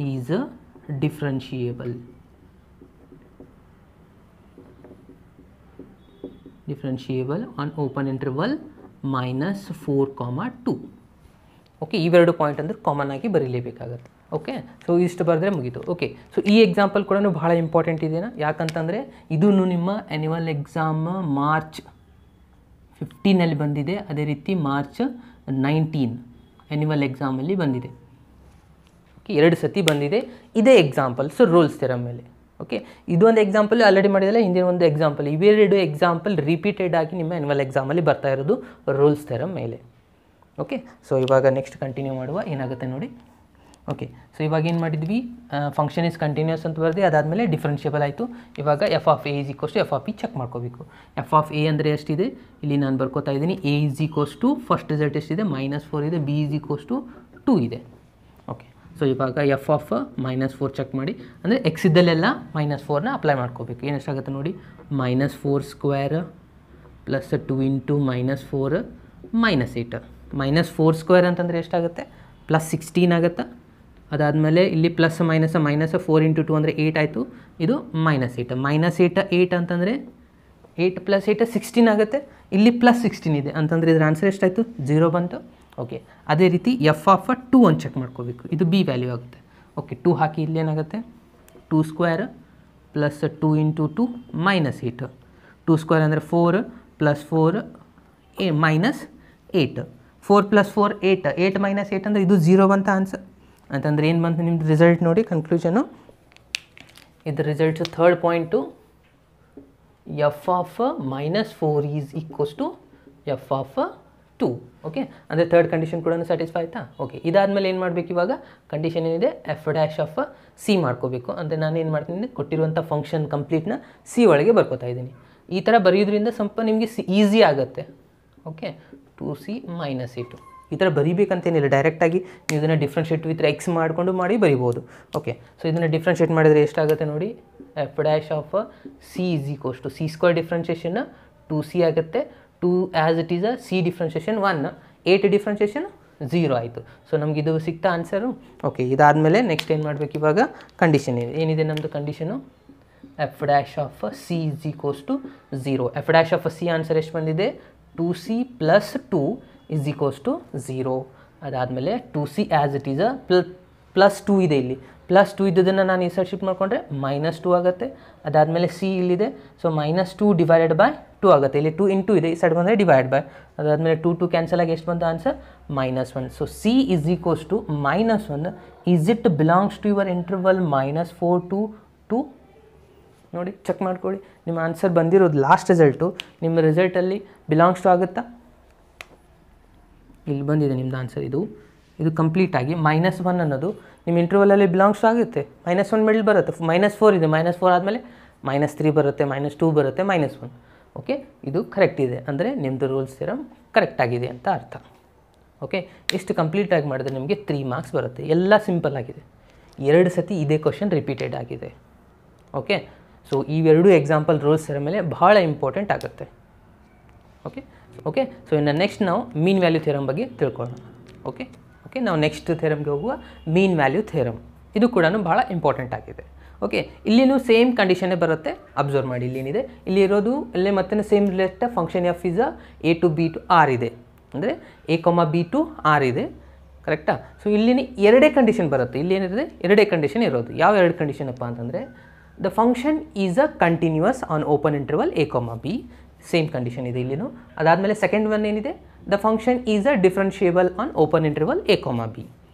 Speaker 1: is differentiable on open interval -4, 2. Okay, ಇವೆರಡು ಪಾಯಿಂಟ್ ಅಂದರೆ ಕಾಮನ್ ಆಗಿ ಬರೀಲೇಬೇಕಾಗತ್ತೆ. ಓಕೆ, ಸೊ ಇಷ್ಟು ಬರೆದ್ರೆ ಮುಗೀತು. ಓಕೆ, ಸೊ ಈ ಎಕ್ಸಾಂಪಲ್ ಕೂಡ ಭಾಳ ಇಂಪಾರ್ಟೆಂಟ್ ಇದೆಯಾ, ಯಾಕಂತಂದರೆ ಇದೂ ನಿಮ್ಮ ಆ್ಯನ್ಯುವಲ್ ಎಕ್ಸಾಮ್ ಮಾರ್ಚ್ 15 ಬಂದಿದೆ. ಅದೇ ರೀತಿ ಮಾರ್ಚ್ 19 ಆ್ಯನ್ಯುವಲ್ ಎಕ್ಸಾಮಲ್ಲಿ ಬಂದಿದೆ. ಓಕೆ, 2 ಸತಿ ಬಂದಿದೆ ಇದೇ ಎಕ್ಸಾಂಪಲ್ಸ್ ರೋಲ್ಸ್ ಥಿಯರಮ್ ಮೇಲೆ. ಓಕೆ, ಇದೊಂದು ಎಕ್ಸಾಂಪಲ್ ಆಲ್ರೆಡಿ ಮಾಡಿದಲ್ಲ, ಹಿಂದಿನ ಒಂದು ಎಕ್ಸಾಂಪಲ್, ಇವೆರಡು ಎಕ್ಸಾಂಪಲ್ ರಿಪೀಟೆಡ್ ಆಗಿ ನಿಮ್ಮ ಆ್ಯನ್ಯುವಲ್ ಎಕ್ಸಾಮಲ್ಲಿ ಬರ್ತಾ ಇರೋದು ರೋಲ್ಸ್ ಥಿಯರಮ್ ಮೇಲೆ. ಓಕೆ, ಸೊ ಇವಾಗ ನೆಕ್ಸ್ಟ್ ಕಂಟಿನ್ಯೂ ಮಾಡುವ. ಏನಾಗುತ್ತೆ ನೋಡಿ. ಓಕೆ, ಸೊ ಇವಾಗ ಏನು ಮಾಡಿದ್ವಿ, ಫಂಕ್ಷನ್ ಇಸ್ ಕಂಟಿನ್ಯೂಸ್ ಅಂತ ಬರೆದು ಅದಾದಮೇಲೆ ಡಿಫ್ರೆನ್ಷಿಯಬಲ್ ಆಯಿತು. ಇವಾಗ f of a is equals to f of p check ಮಾಡ್ಕೋಬೇಕು. ಎಫ್ ಆಫ್ ಎ ಅಂದರೆ ಎಷ್ಟಿದೆ ಇಲ್ಲಿ ನಾನು ಬರ್ಕೋತಾ ಇದ್ದೀನಿ. A is equals to first result ಎಷ್ಟಿದೆ, -4 ಇದೆ. ಬಿ ಈಸ್ ಈಕ್ವಲ್ಸ್ ಟು 2 ಇದೆ. ಓಕೆ, ಸೊ ಇವಾಗ ಎಫ್ ಆಫ್ -4 ಚೆಕ್ ಮಾಡಿ, ಅಂದರೆ ಎಕ್ಸ್ ಇದ್ದಲ್ಲೆಲ್ಲ -4ನ ಅಪ್ಲೈ ಮಾಡ್ಕೋಬೇಕು. ಏನೆಷ್ಟಾಗುತ್ತೆ ನೋಡಿ, -4² ಪ್ಲಸ್ 2 × -4 -8. -4² ಅಂತಂದರೆ ಎಷ್ಟಾಗುತ್ತೆ, +16 ಆಗುತ್ತೆ. ಅದಾದಮೇಲೆ ಇಲ್ಲಿ ಪ್ಲಸ್ ಮೈನಸ್ -4 × 2 ಅಂದರೆ 8 ಆಯಿತು. ಇದು -8 8 ಅಂತಂದರೆ 8 + 8 16 ಆಗುತ್ತೆ. ಇಲ್ಲಿ +16 ಇದೆ ಅಂತಂದರೆ ಇದರ ಆನ್ಸರ್ ಎಷ್ಟಾಯಿತು, 0 ಬಂತು. ಓಕೆ, ಅದೇ ರೀತಿ ಎಫ್ ಆಫ್ 2 ಅಂತ ಚೆಕ್ ಮಾಡ್ಕೋಬೇಕು. ಇದು ಬಿ ವ್ಯಾಲ್ಯೂ ಆಗುತ್ತೆ. ಓಕೆ, 2 ಹಾಕಿ ಇಲ್ಲಿ ಏನಾಗುತ್ತೆ, 2² ಪ್ಲಸ್ 2 × 2 -8. 2² ಅಂದರೆ 4 + 4 -8. 4 + 4 8 8 - 8 ಅಂದರೆ ಇದು 0 ಬಂತ ಆನ್ಸರ್. ಅಂತಂದರೆ ಏನು ಬಂತು ನಿಮ್ಮದು ರಿಸಲ್ಟ್ ನೋಡಿ, ಕನ್ಕ್ಲೂಷನು. ಇದು results third point, f of -4 is equals to f of 2. Okay, ಅಂದರೆ ಥರ್ಡ್ ಕಂಡೀಷನ್ ಕೂಡ ಸ್ಯಾಟಿಸ್ಫೈ ಆಯಿತಾ. ಓಕೆ, ಇದಾದಮೇಲೆ ಏನು ಮಾಡಬೇಕು, ಇವಾಗ ಕಂಡೀಷನ್ ಏನಿದೆ f'(c) ಮಾಡ್ಕೋಬೇಕು. ಅಂದರೆ ನಾನು ಏನು ಮಾಡ್ತೀನಿ, ಕೊಟ್ಟಿರುವಂಥ ಫಂಕ್ಷನ್ ಕಂಪ್ಲೀಟ್ನ ಸಿ ಒಳಗೆ ಬರ್ಕೋತಾ ಇದ್ದೀನಿ. ಈ ಥರ ಬರೆಯೋದ್ರಿಂದ ಸ್ವಲ್ಪ ನಿಮಗೆ ಈಸಿ ಆಗುತ್ತೆ. ಓಕೆ, 2c - 8 ಈ ಥರ ಬರೀಬೇಕಂತೇನಿಲ್ಲ, ಡೈರೆಕ್ಟಾಗಿ ನೀವು ಇದನ್ನು ಡಿಫ್ರೆನ್ಷಿಯೇಟ್ ವಿತ್ ಎಕ್ಸ್ ಮಾಡಿಕೊಂಡು ಬರಿಬೋದು. ಓಕೆ, ಸೊ ಇದನ್ನು ಡಿಫ್ರೆನ್ಷಿಯೇಟ್ ಮಾಡಿದರೆ ಎಷ್ಟಾಗುತ್ತೆ ನೋಡಿ, f'(c) is equals to c² differentiation 2c ಆಗುತ್ತೆ. 2 as it is c differentiation 1, 8 differentiation 0 ಆಯಿತು. ಸೊ ನಮ್ಗೆ ಇದು ಸಿಗ್ತಾ ಆನ್ಸರು. ಓಕೆ, ಇದಾದಮೇಲೆ ನೆಕ್ಸ್ಟ್ ಏನು ಮಾಡಬೇಕು, ಇವಾಗ ಕಂಡೀಷನ್ ಏನಿದೆ ನಮ್ಮದು condition, f'(c) is equals to 0. f'(c) answer ಎಷ್ಟು ಬಂದಿದೆ, 2c + 2 ಈಸ್ ಈಕ್ವಲ್ಸ್ ಟು 0. ಅದಾದಮೇಲೆ 2c ಆ್ಯಸ್ ಇಟ್ ಈಸ್ +2 ಇದೆ. ಇಲ್ಲಿ +2 ಇದ್ದದನ್ನು ನಾನು ಈ ಸೈಡ್ ಶಿಫ್ಟ್ ಮಾಡಿಕೊಂಡ್ರೆ -2 ಆಗುತ್ತೆ. ಅದಾದಮೇಲೆ c ಇಲ್ಲಿದೆ, ಸೊ -2 / 2 ಆಗುತ್ತೆ. ಇಲ್ಲಿ 2 × ಇದೆ, ಈ ಸೈಡ್ ಬಂದರೆ ಡಿವೈಡ್ ಬೈ. ಅದಾದಮೇಲೆ 2 ಕ್ಯಾನ್ಸಲ್ ಆಗಿ ಎಷ್ಟು ಬಂತು answer, -1. So c is equals to -1. Is it belongs to your interval -4 to 2? ನೋಡಿ, ಚೆಕ್ ಮಾಡ್ಕೊಳ್ಳಿ. ನಿಮ್ಮ ಆನ್ಸರ್ ಬಂದಿರೋದು ಲಾಸ್ಟ್ ರಿಸಲ್ಟು ನಿಮ್ಮ ರಿಸಲ್ಟಲ್ಲಿ ಬಿಲಾಂಗ್ಸ್ ಟು ಆಗುತ್ತಾ, ಇಲ್ಲಿ ಬಂದಿದೆ ನಿಮ್ಮದು ಆನ್ಸರ್. ಇದು ಕಂಪ್ಲೀಟಾಗಿ -1 ಅನ್ನೋದು ನಿಮ್ಮ ಇಂಟರ್ವಲಲ್ಲಿ ಬಿಲಾಂಗ್ಸ್ ಟು ಆಗುತ್ತೆ. -1 ಮಿಡಲ್ ಬರುತ್ತೆ, -4 ಇದೆ, -4 ಆದಮೇಲೆ -3 ಬರುತ್ತೆ, -2 ಬರುತ್ತೆ, -1. ಓಕೆ, ಇದು ಕರೆಕ್ಟ್ ಇದೆ, ಅಂದರೆ ನಿಮ್ಮದು ರೂಲ್ಸ್ ಥಿಯರಮ್ ಕರೆಕ್ಟ್ ಆಗಿದೆ ಅಂತ ಅರ್ಥ. ಓಕೆ, ಇಷ್ಟು ಕಂಪ್ಲೀಟಾಗಿ ಮಾಡಿದ್ರೆ ನಿಮಗೆ 3 ಮಾರ್ಕ್ಸ್ ಬರುತ್ತೆ. ಎಲ್ಲ ಸಿಂಪಲ್ ಆಗಿದೆ, 2 ಸತಿ ಇದೇ ಕ್ವಶನ್ ರಿಪೀಟೆಡ್ ಆಗಿದೆ. ಓಕೆ, ಸೊ ಇವೆರಡು ಎಕ್ಸಾಂಪಲ್ ರೂಲ್ಸ್ ಥಿಯರಮ್ ಮೇಲೆ ಭಾಳ ಇಂಪಾರ್ಟೆಂಟ್ ಆಗುತ್ತೆ. ಓಕೆ ಸೊ ಇನ್ನು ನೆಕ್ಸ್ಟ್ ನಾವು ಮೀನ್ ವ್ಯಾಲ್ಯೂ ಥಿಯರಮ್ ಬಗ್ಗೆ ತಿಳ್ಕೊಳ್ಳೋಣ. ಓಕೆ ನಾವು ನೆಕ್ಸ್ಟ್ ಥಿಯರಮ್ಗೆ ಹೋಗುವ ಮೀನ್ ವ್ಯಾಲ್ಯೂ ಥಿಯರಮ್. ಇದು ಕೂಡ ಭಾಳ ಇಂಪಾರ್ಟೆಂಟ್ ಆಗಿದೆ. ಓಕೆ ಇಲ್ಲಿನೂ ಸೇಮ್ ಕಂಡೀಷನ್ನೇ ಬರುತ್ತೆ. ಅಬ್ಸರ್ವ್ ಮಾಡಿ, ಇಲ್ಲಿ ಏನಿದೆ, ಇಲ್ಲಿ ಇರೋದು ಇಲ್ಲೇ ಮತ್ತೆ same relate function f is a to b to r ಇದೆ, ಅಂದರೆ ಎ ಬಿ ಟು ಆರ್ ಇದೆ, ಕರೆಕ್ಟಾ? ಸೊ ಇಲ್ಲಿನ ಎರಡೇ ಕಂಡೀಷನ್ ಬರುತ್ತೆ. ಇಲ್ಲಿ ಏನಿದೆ, ಎರಡೇ ಕಂಡೀಷನ್ ಇರೋದು. ಯಾವ ಎರಡು ಕಂಡೀಷನ್ ಅಪ್ಪ ಅಂತಂದರೆ the function is a continuous on open interval a b, same condition ಇದೆ ಇಲ್ಲಿನೂ. ಅದಾದಮೇಲೆ ಸೆಕೆಂಡ್ ಒನ್ ಏನಿದೆ, the function is a differentiable on open interval a b.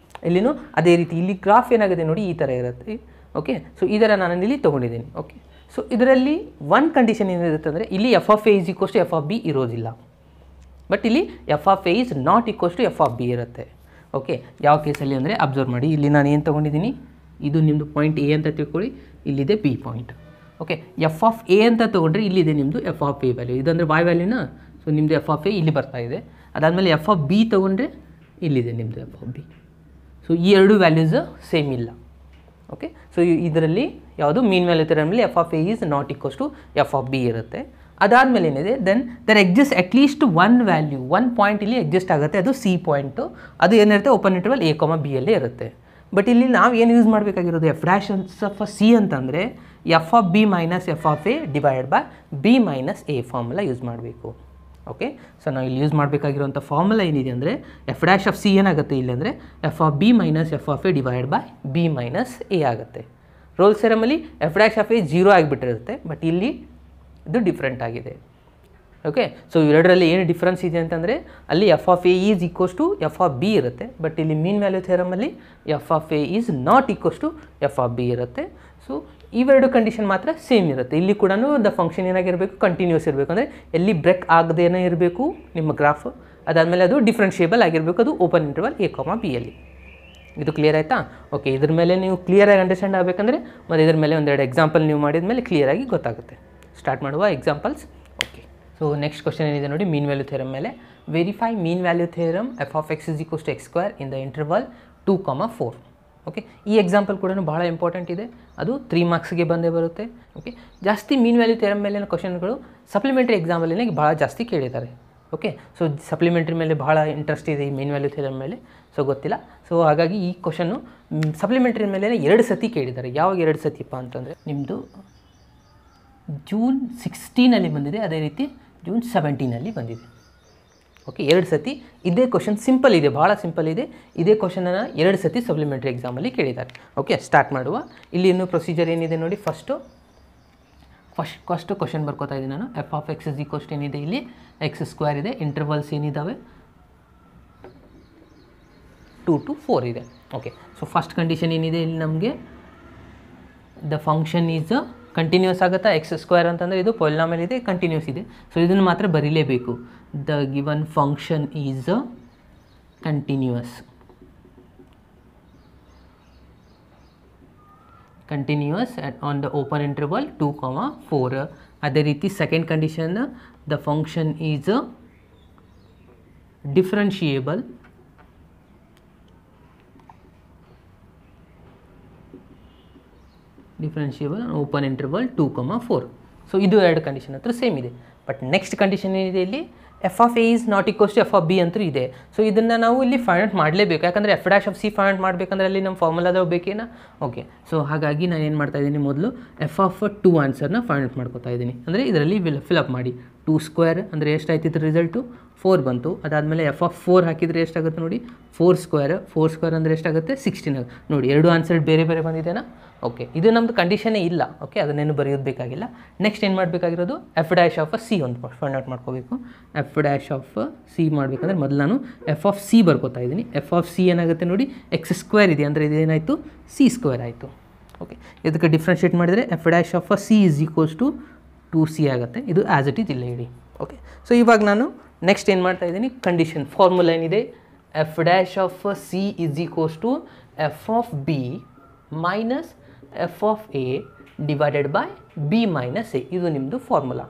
Speaker 1: ಇಲ್ಲಿನೂ ಅದೇ ರೀತಿ ಇಲ್ಲಿ ಗ್ರಾಫ್ ಏನಾಗಿದೆ ನೋಡಿ, ಈ ಥರ ಇರುತ್ತೆ. ಓಕೆ ಸೊ ಇದರ ನಾನು ಇಲ್ಲಿ ತೊಗೊಂಡಿದ್ದೀನಿ. ಓಕೆ ಸೊ ಇದರಲ್ಲಿ ಒನ್ ಕಂಡೀಷನ್ ಏನಿರುತ್ತೆ ಅಂದರೆ ಇಲ್ಲಿ f of a is equals to f of b ಇರೋದಿಲ್ಲ, ಬಟ್ ಇಲ್ಲಿ f of a is not equals to f of b ಇರುತ್ತೆ. ಓಕೆ ಯಾವ ಕೇಸಲ್ಲಿ ಅಂದರೆ ಅಬ್ಸರ್ವ್ ಮಾಡಿ, ಇಲ್ಲಿ ನಾನು ಏನು ತೊಗೊಂಡಿದ್ದೀನಿ, ಇದು ನಿಮ್ಮದು ಪಾಯಿಂಟ್ ಎ ಅಂತ ತಿಳ್ಕೊಳ್ಳಿ, ಇಲ್ಲಿದೆ b point. Okay f of a ಅಂತ ತೊಗೊಂಡ್ರೆ ಇಲ್ಲಿದೆ ನಿಮ್ಮದು ಎಫ್ ಆಫ್ ಎ ವ್ಯಾಲ್ಯೂ, ಇದಂದರೆ ವಾಯ್ ವ್ಯಾಲ್ಯೂನ. ಸೊ ನಿಮ್ಮದು ಎಫ್ ಆಫ್ ಎ ಇಲ್ಲಿ ಬರ್ತಾ ಇದೆ. ಅದಾದಮೇಲೆ ಎಫ್ ಆಫ್ ಬಿ ತೊಗೊಂಡ್ರೆ ಇಲ್ಲಿದೆ ನಿಮ್ಮದು ಎಫ್ ಆಫ್ ಬಿ. ಸೊ ಈ ಎರಡು ವ್ಯಾಲ್ಯೂಸ್ ಸೇಮ್ ಇಲ್ಲ. ಓಕೆ ಸೊ ಇದರಲ್ಲಿ ಯಾವುದು ಮೀನ್ ವ್ಯಾಲ್ಯೂ ಥಿಯರಮ್ನಲ್ಲಿ f of a is not equals to f of b ಇರುತ್ತೆ. ಅದಾದಮೇಲೆ ಏನಿದೆ, then exist at least one value, one point ಇಲ್ಲಿ ಎಕ್ಸಿಸ್ಟ್ ಆಗುತ್ತೆ, ಅದು ಸಿ ಪಾಯಿಂಟು. ಅದು ಏನಿರುತ್ತೆ, ಓಪನ್ ಇಂಟರ್ವಲ್ ಎ ಬಿ ಯಲ್ಲೇ ಇರುತ್ತೆ. ಬಟ್ ಇಲ್ಲಿ ನಾವು ಏನು ಯೂಸ್ ಮಾಡಬೇಕಾಗಿರೋದು, ಎಫ್ ಡ್ಯಾಶ್ ಆಫ್ ಸಿ ಅಂತಂದರೆ f of b minus f of a divide by b minus A formula use ಮಾಡಬೇಕು. ಓಕೆ ಸೊ ನಾವು ಇಲ್ಲಿ ಯೂಸ್ ಮಾಡಬೇಕಾಗಿರುವಂಥ ಫಾರ್ಮುಲಾ ಏನಿದೆ ಅಂದರೆ ಎಫ್ ಡ್ಯಾಶ್ ಆಫ್ ಸಿ ಏನಾಗುತ್ತೆ ಇಲ್ಲಿ ಅಂದರೆ f of b minus f of a divide by b minus a ಆಗುತ್ತೆ. ರೋಲ್ ಥಿಯರಮಲ್ಲಿ ಎಫ್ ಡ್ಯಾಶ್ ಆಫ್ ಎ 0 ಆಗಿಬಿಟ್ಟಿರುತ್ತೆ, ಬಟ್ ಇಲ್ಲಿ ಇದು ಡಿಫ್ರೆಂಟ್ ಆಗಿದೆ. ಓಕೆ ಸೊ ಎರಡರಲ್ಲಿ ಏನು ಡಿಫ್ರೆನ್ಸ್ ಇದೆ ಅಂತಂದರೆ ಅಲ್ಲಿ f of a is equals to f of b ಇರುತ್ತೆ, ಬಟ್ ಇಲ್ಲಿ ಮೀನ್ ವ್ಯಾಲ್ಯೂ ಥಿಯರಮಲ್ಲಿ f of a is not equals to f of b ಇರುತ್ತೆ. ಸೊ ಇವೆರಡು ಕಂಡೀಷನ್ ಮಾತ್ರ ಸೇಮ್ ಇರುತ್ತೆ. ಇಲ್ಲಿ ಕೂಡ ದ ಫಂಕ್ಷನ್ ಏನಾಗಿರಬೇಕು, ಕಂಟಿನ್ಯೂಸ್ ಇರಬೇಕು, ಅಂದರೆ ಎಲ್ಲಿ ಬ್ರೇಕ್ ಆಗದೇನೇ ಇರಬೇಕು ನಿಮ್ಮ ಗ್ರಾಫ್. ಅದಾದಮೇಲೆ ಅದು ಡಿಫ್ರೆನ್ಷಿಯೇಬಲ್ ಆಗಿರಬೇಕು, ಅದು ಓಪನ್ ಇಂಟರ್ವಲ್ ಎ ಬಿ ಯಲ್ಲಿ. ಇದು ಕ್ಲಿಯರ್ ಆಯಿತಾ? ಓಕೆ ಇದ್ರ ಮೇಲೆ ನೀವು ಕ್ಲಿಯರಾಗಿ ಅಂಡರ್ಸ್ಟ್ಯಾಂಡ್ ಆಗಬೇಕಂದ್ರೆ ಮತ್ತು ಇದ್ರ ಮೇಲೆ ಒಂದೆರಡು ಎಕ್ಸಾಂಪಲ್ ನೀವು ಮಾಡಿದ ಮೇಲೆ ಕ್ಲಿಯರಾಗಿ ಗೊತ್ತಾಗುತ್ತೆ. ಸ್ಟಾರ್ಟ್ ಮಾಡುವ examples. Okay so next question ಏನಿದೆ ನೋಡಿ, ಮೀನ್ ವ್ಯಾಲ್ಯೂ ಥಿಯರಮ್ ಮೇಲೆ. Verify mean value theorem f of x is equals to x square in the interval 2, 4. Okay ಈ ಎಕ್ಸಾಂಪಲ್ ಕೂಡ ಭಾಳ ಇಂಪಾರ್ಟೆಂಟ್ ಇದೆ, ಅದು 3 ಮಾರ್ಕ್ಸ್ಗೆ ಬಂದೇ ಬರುತ್ತೆ. ಓಕೆ ಜಾಸ್ತಿ ಮೀನ್ ವ್ಯಾಲ್ಯೂ ಥಿಯರಮ್ ಮೇಲಿನ ಕ್ವಶನ್ಗಳು ಸಪ್ಲಿಮೆಂಟ್ರಿ ಎಕ್ಸಾಮಲ್ಲಿ ಭಾಳ ಜಾಸ್ತಿ ಕೇಳಿದ್ದಾರೆ. ಓಕೆ ಸೊ ಸಪ್ಲಿಮೆಂಟ್ರಿ ಮೇಲೆ ಭಾಳ ಇಂಟ್ರೆಸ್ಟ್ ಇದೆ ಈ ಮೀನ್ ವ್ಯಾಲ್ಯೂ ಥಿಯರಮ್ ಮೇಲೆ, ಸೊ ಗೊತ್ತಿಲ್ಲ. ಸೊ ಹಾಗಾಗಿ ಈ ಕ್ವಶನ್ನು ಸಪ್ಲಿಮೆಂಟ್ರಿ ಮೇಲೆ 2 ಸತಿ ಕೇಳಿದ್ದಾರೆ. ಯಾವಾಗ 2 ಸತಿಪ್ಪ ಅಂತಂದರೆ ನಿಮ್ಮದು ಜೂನ್ 16 ಬಂದಿದೆ, ಅದೇ ರೀತಿ ಜೂನ್ 17 ಬಂದಿದೆ. ಓಕೆ 2 ಸತಿ ಇದೇ ಕ್ವಶನ್, ಸಿಂಪಲ್ ಇದೆ, ಭಾಳ ಸಿಂಪಲ್ ಇದೆ. ಇದೇ ಕ್ವಶನನ್ನು 2 ಸತಿ ಸಪ್ಲಿಮೆಂಟ್ರಿ ಎಕ್ಸಾಮಲ್ಲಿ ಕೇಳಿದ್ದಾರೆ. ಓಕೆ ಸ್ಟಾರ್ಟ್ ಮಾಡುವ. ಇಲ್ಲಿ ಇನ್ನೂ ಪ್ರೊಸೀಜರ್ ಏನಿದೆ ನೋಡಿ, ಫಸ್ಟು ಕ್ವಶನ್ ಬರ್ಕೋತಾ ಇದ್ದೀನಿ ನಾನು. F of x is equals to ಏನಿದೆ, ಇಲ್ಲಿ ಎಕ್ಸ್ ಸ್ಕ್ವೇರ್ ಇದೆ, ಇಂಟರ್ವಲ್ಸ್ ಏನಿದ್ದಾವೆ 2 to 4 ಇದೆ. ಓಕೆ ಸೊ ಫಸ್ಟ್ ಕಂಡೀಷನ್ ಏನಿದೆ ಇಲ್ಲಿ ನಮಗೆ, ದ ಫಂಕ್ಷನ್ ಈಸ್ ಕಂಟಿನ್ಯೂಸ್ ಆಗುತ್ತಾ, ಎಕ್ಸ್ ಸ್ಕ್ವೇರ್ ಅಂತಂದರೆ ಇದು ಪೊಲಿನಾಮಿಯಲ್ ಇದೆ, ಕಂಟಿನ್ಯೂಸ್ ಇದೆ. ಸೊ ಇದನ್ನು ಮಾತ್ರ ಬರೀಲೇಬೇಕು. The given function is continuous on the open interval 2, 4. ಅದೇ ರೀತಿ second condition, the function is differentiable open interval 2, 4. So ಇದು 2 ಕಂಡೀಷನ್ ಹತ್ರ ಸೇಮ್ ಇದೆ. ಬಟ್ ನೆಕ್ಸ್ಟ್ ಕಂಡೀಷನ್ ಏನಿದೆ ಇಲ್ಲಿ, f of a is not equals to f of b ಅಂತೂ ಇದೆ. ಸೊ ಇದನ್ನು ನಾವು ಇಲ್ಲಿ ಫೈಂಡ್ ಔಟ್ ಮಾಡಲೇಬೇಕು, ಯಾಕಂದರೆ F dash of C find out ಮಾಡಬೇಕಂದ್ರೆ ಅಲ್ಲಿ ನಮ್ಮ ಫಾರ್ಮುಲಾದ ಬೇಕೇನಾ. ಓಕೆ ಸೊ ಹಾಗಾಗಿ ನಾನು ಏನು ಮಾಡ್ತಾ ಇದ್ದೀನಿ, ಮೊದಲು ಎಫ್ ಆಫ್ 2 ಆನ್ಸರ್ನ ಫೈಂಡ್ ಔಟ್ ಮಾಡ್ಕೋತಾ ಇದ್ದೀನಿ. ಅಂದರೆ ಇದರಲ್ಲಿ ಫಿಲಪ್ ಮಾಡಿ 2 ಸ್ಕ್ವೇರ್ ಅಂದರೆ ಎಷ್ಟಾಯ್ತು ಇದ್ರ ರಿಸಲ್ಟು 4 ಬಂತು. ಅದಾದಮೇಲೆ ಎಫ್ ಆಫ್ 4 ಹಾಕಿದರೆ ಎಷ್ಟಾಗುತ್ತೆ ನೋಡಿ, 4 ಸ್ಕ್ವೇರ್ ಅಂದರೆ ಎಷ್ಟಾಗುತ್ತೆ 16 ನೋಡಿ. 2 ಆನ್ಸರ್ ಬೇರೆ ಬೇರೆ ಬಂದಿದೆನಾ. ಓಕೆ ಇದು ನಮ್ಮದು ಕಂಡೀಷನ್ನೇ ಇಲ್ಲ. ಓಕೆ ಅದನ್ನೇನು ಬರೆಯೋದು ಬೇಕಾಗಿಲ್ಲ. ನೆಕ್ಸ್ಟ್ ಏನು ಮಾಡಬೇಕಾಗಿರೋದು, ಎಫ್ ಡ್ಯಾಶ್ ಆಫ್ ಸಿ ಒಂದು ಫೈಂಡ್ ಔಟ್ ಮಾಡ್ಕೋಬೇಕು. ಎಫ್ ಡ್ಯಾಶ್ ಆಫ್ ಸಿ ಮಾಡಬೇಕಂದ್ರೆ ಮೊದಲು ನಾನು ಎಫ್ ಆಫ್ ಸಿ ಬರ್ಕೋತಾ ಇದ್ದೀನಿ. ಎಫ್ ಆಫ್ ಸಿ ಏನಾಗುತ್ತೆ ನೋಡಿ, ಎಕ್ಸ್ ಸ್ಕ್ವೇರ್ ಇದೆ ಅಂದರೆ ಇದೇನಾಯಿತು ಸಿ ಸ್ಕ್ವೇರ್ ಆಯಿತು. ಓಕೆ ಇದಕ್ಕೆ ಡಿಫ್ರೆನ್ಷಿಯೇಟ್ ಮಾಡಿದರೆ f dash of c is equals to 2c ಆಗುತ್ತೆ. ಇದು ಆ್ಯಸ್ ಇಟ್ ಈಸ್ ಇಲ್ಲ ಇಡಿ. ಓಕೆ ಸೊ ಇವಾಗ ನಾನು ನೆಕ್ಸ್ಟ್ ಏನು ಮಾಡ್ತಾ ಇದ್ದೀನಿ, ಕಂಡೀಷನ್ ಫಾರ್ಮುಲಾ ಏನಿದೆ, f dash of c is equals to f of b minus f of a divided by b minus a. ಇದು ನಿಮ್ಮದು ಫಾರ್ಮುಲಾ,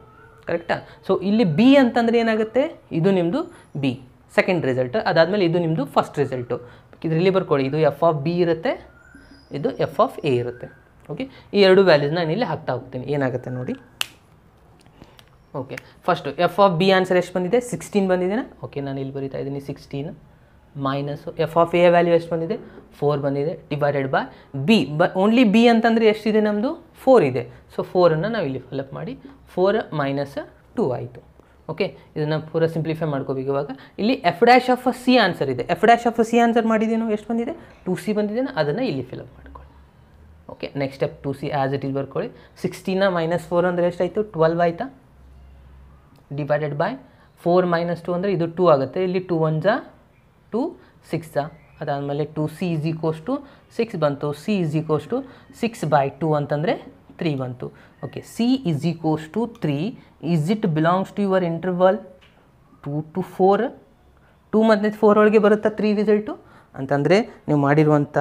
Speaker 1: ಕರೆಕ್ಟಾ. ಸೊ ಇಲ್ಲಿ ಬಿ ಅಂತಂದರೆ ಏನಾಗುತ್ತೆ, ಇದು ನಿಮ್ಮದು ಬಿ ಸೆಕೆಂಡ್ ರಿಸಲ್ಟ್. ಅದಾದಮೇಲೆ ಇದು ನಿಮ್ಮದು ಫಸ್ಟ್ ರಿಸಲ್ಟು. ಇದರಲ್ಲಿ ಬರ್ಕೊಳ್ಳಿ, ಇದು ಎಫ್ ಆಫ್ ಬಿ ಇರುತ್ತೆ, ಇದು ಎಫ್ ಆಫ್ ಎ ಇರುತ್ತೆ. ಓಕೆ ಈ 2 ವ್ಯಾಲ್ಯೂಸ್ನ ನಾನು ಇಲ್ಲಿ ಹಾಕ್ತಾ ಹೋಗ್ತೀನಿ. ಏನಾಗುತ್ತೆ ನೋಡಿ, okay, first F of b answer ಎಷ್ಟು ಬಂದಿದೆ? 16 ಬಂದಿದೆನಾ? ಓಕೆ, ನಾನು ಇಲ್ಲಿ ಬರೀತಾ ಇದ್ದೀನಿ 16 minus F of a value ಎಷ್ಟು ಬಂದಿದೆ? 4 ಬಂದಿದೆ, divided by B. Only B ಅಂತಂದರೆ ಎಷ್ಟಿದೆ ನಮ್ಮದು? 4 ಇದೆ. ಸೊ 4ಅನ್ನು ನಾವು ಇಲ್ಲಿ ಫಿಲಪ್ ಮಾಡಿ 4 ಮೈನಸ್ 2 ಆಯಿತು. ಓಕೆ, ಇದನ್ನು ಪೂರ ಸಿಂಪ್ಲಿಫೈ ಮಾಡ್ಕೋಬೇಕು. ಇವಾಗ ಇಲ್ಲಿ f dash of c answer ಇದೆ. F dash of c answer ಮಾಡಿದೇನೋ, ಎಷ್ಟು ಬಂದಿದೆ? 2c ಬಂದಿದೆನಾ? ಅದನ್ನು ಇಲ್ಲಿ ಫಿಲಪ್ ಮಾಡ್ಕೊಳ್ಳಿ. Okay, next step 2c as it is ಬರ್ಕೊಳ್ಳಿ. 16 ಮೈನಸ್ 4 ಅಂದರೆ ಎಷ್ಟಾಯಿತು? 12 ಆಯಿತಾ? ಡಿವೈಡೆಡ್ ಬೈ 4 ಮೈನಸ್ 2 ಅಂದರೆ ಇದು 2 ಆಗುತ್ತೆ. ಇಲ್ಲಿ 2 1 ಜಾ 2 6 ಅದಾದಮೇಲೆ 2c ಈಸ್ ಈಕ್ವಲ್ಸ್ ಟು 6 ಬಂತು. c ಈಸ್ ಈಕ್ವಲ್ಸ್ ಟು 6/2 ಅಂತಂದರೆ 3 ಬಂತು. Okay, c is equals to 3. Is it belongs to your interval 2 to 4? 2 ಮತ್ತು 4 ಒಳಗೆ ಬರುತ್ತಾ 3 ರಿಸಲ್ಟು ಅಂತಂದರೆ ನೀವು ಮಾಡಿರುವಂಥ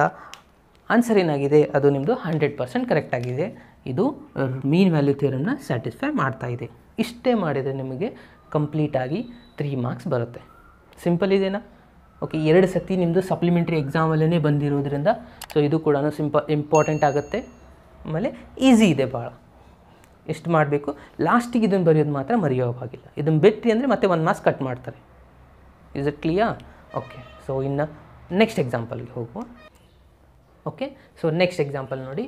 Speaker 1: ಆನ್ಸರ್ ಏನಾಗಿದೆ? ಅದು ನಿಮ್ಮದು 100% ಕರೆಕ್ಟ್ ಆಗಿದೆ. ಇದು ಮೀನ್ ವ್ಯಾಲ್ಯೂ ಥಿಯರಮ್ನ ಸ್ಯಾಟಿಸ್ಫೈ ಮಾಡ್ತಾ ಇದೆ. ಇಷ್ಟೇ ಮಾಡಿದರೆ ನಿಮಗೆ ಕಂಪ್ಲೀಟಾಗಿ 3 ಮಾರ್ಕ್ಸ್ ಬರುತ್ತೆ. ಸಿಂಪಲ್ ಇದೆನಾ? ಓಕೆ, 2 ಸತಿ ನಿಮ್ಮದು ಸಪ್ಲಿಮೆಂಟ್ರಿ ಎಕ್ಸಾಮಲ್ಲೇ ಬಂದಿರೋದ್ರಿಂದ ಸೊ ಇದು ಕೂಡ ಇಂಪಾರ್ಟೆಂಟ್ ಆಗುತ್ತೆ. ಆಮೇಲೆ ಈಸಿ ಇದೆ ಭಾಳ. ಎಷ್ಟು ಮಾಡಬೇಕು? ಲಾಸ್ಟಿಗೆ ಇದನ್ನು ಬರೆಯೋದು ಮಾತ್ರ ಮರೆಯೋವಾಗಿಲ್ಲ. ಇದನ್ನು ಬಿಟ್ಟು ಅಂದರೆ ಮತ್ತೆ 1 ಮಾರ್ಕ್ಸ್ ಕಟ್ ಮಾಡ್ತಾರೆ. Is it clear? Okay, so ಇನ್ನು ನೆಕ್ಸ್ಟ್ ಎಕ್ಸಾಂಪಲ್ಗೆ ಹೋಗುವ. ಓಕೆ, ಸೊ ನೆಕ್ಸ್ಟ್ ಎಕ್ಸಾಂಪಲ್ ನೋಡಿ.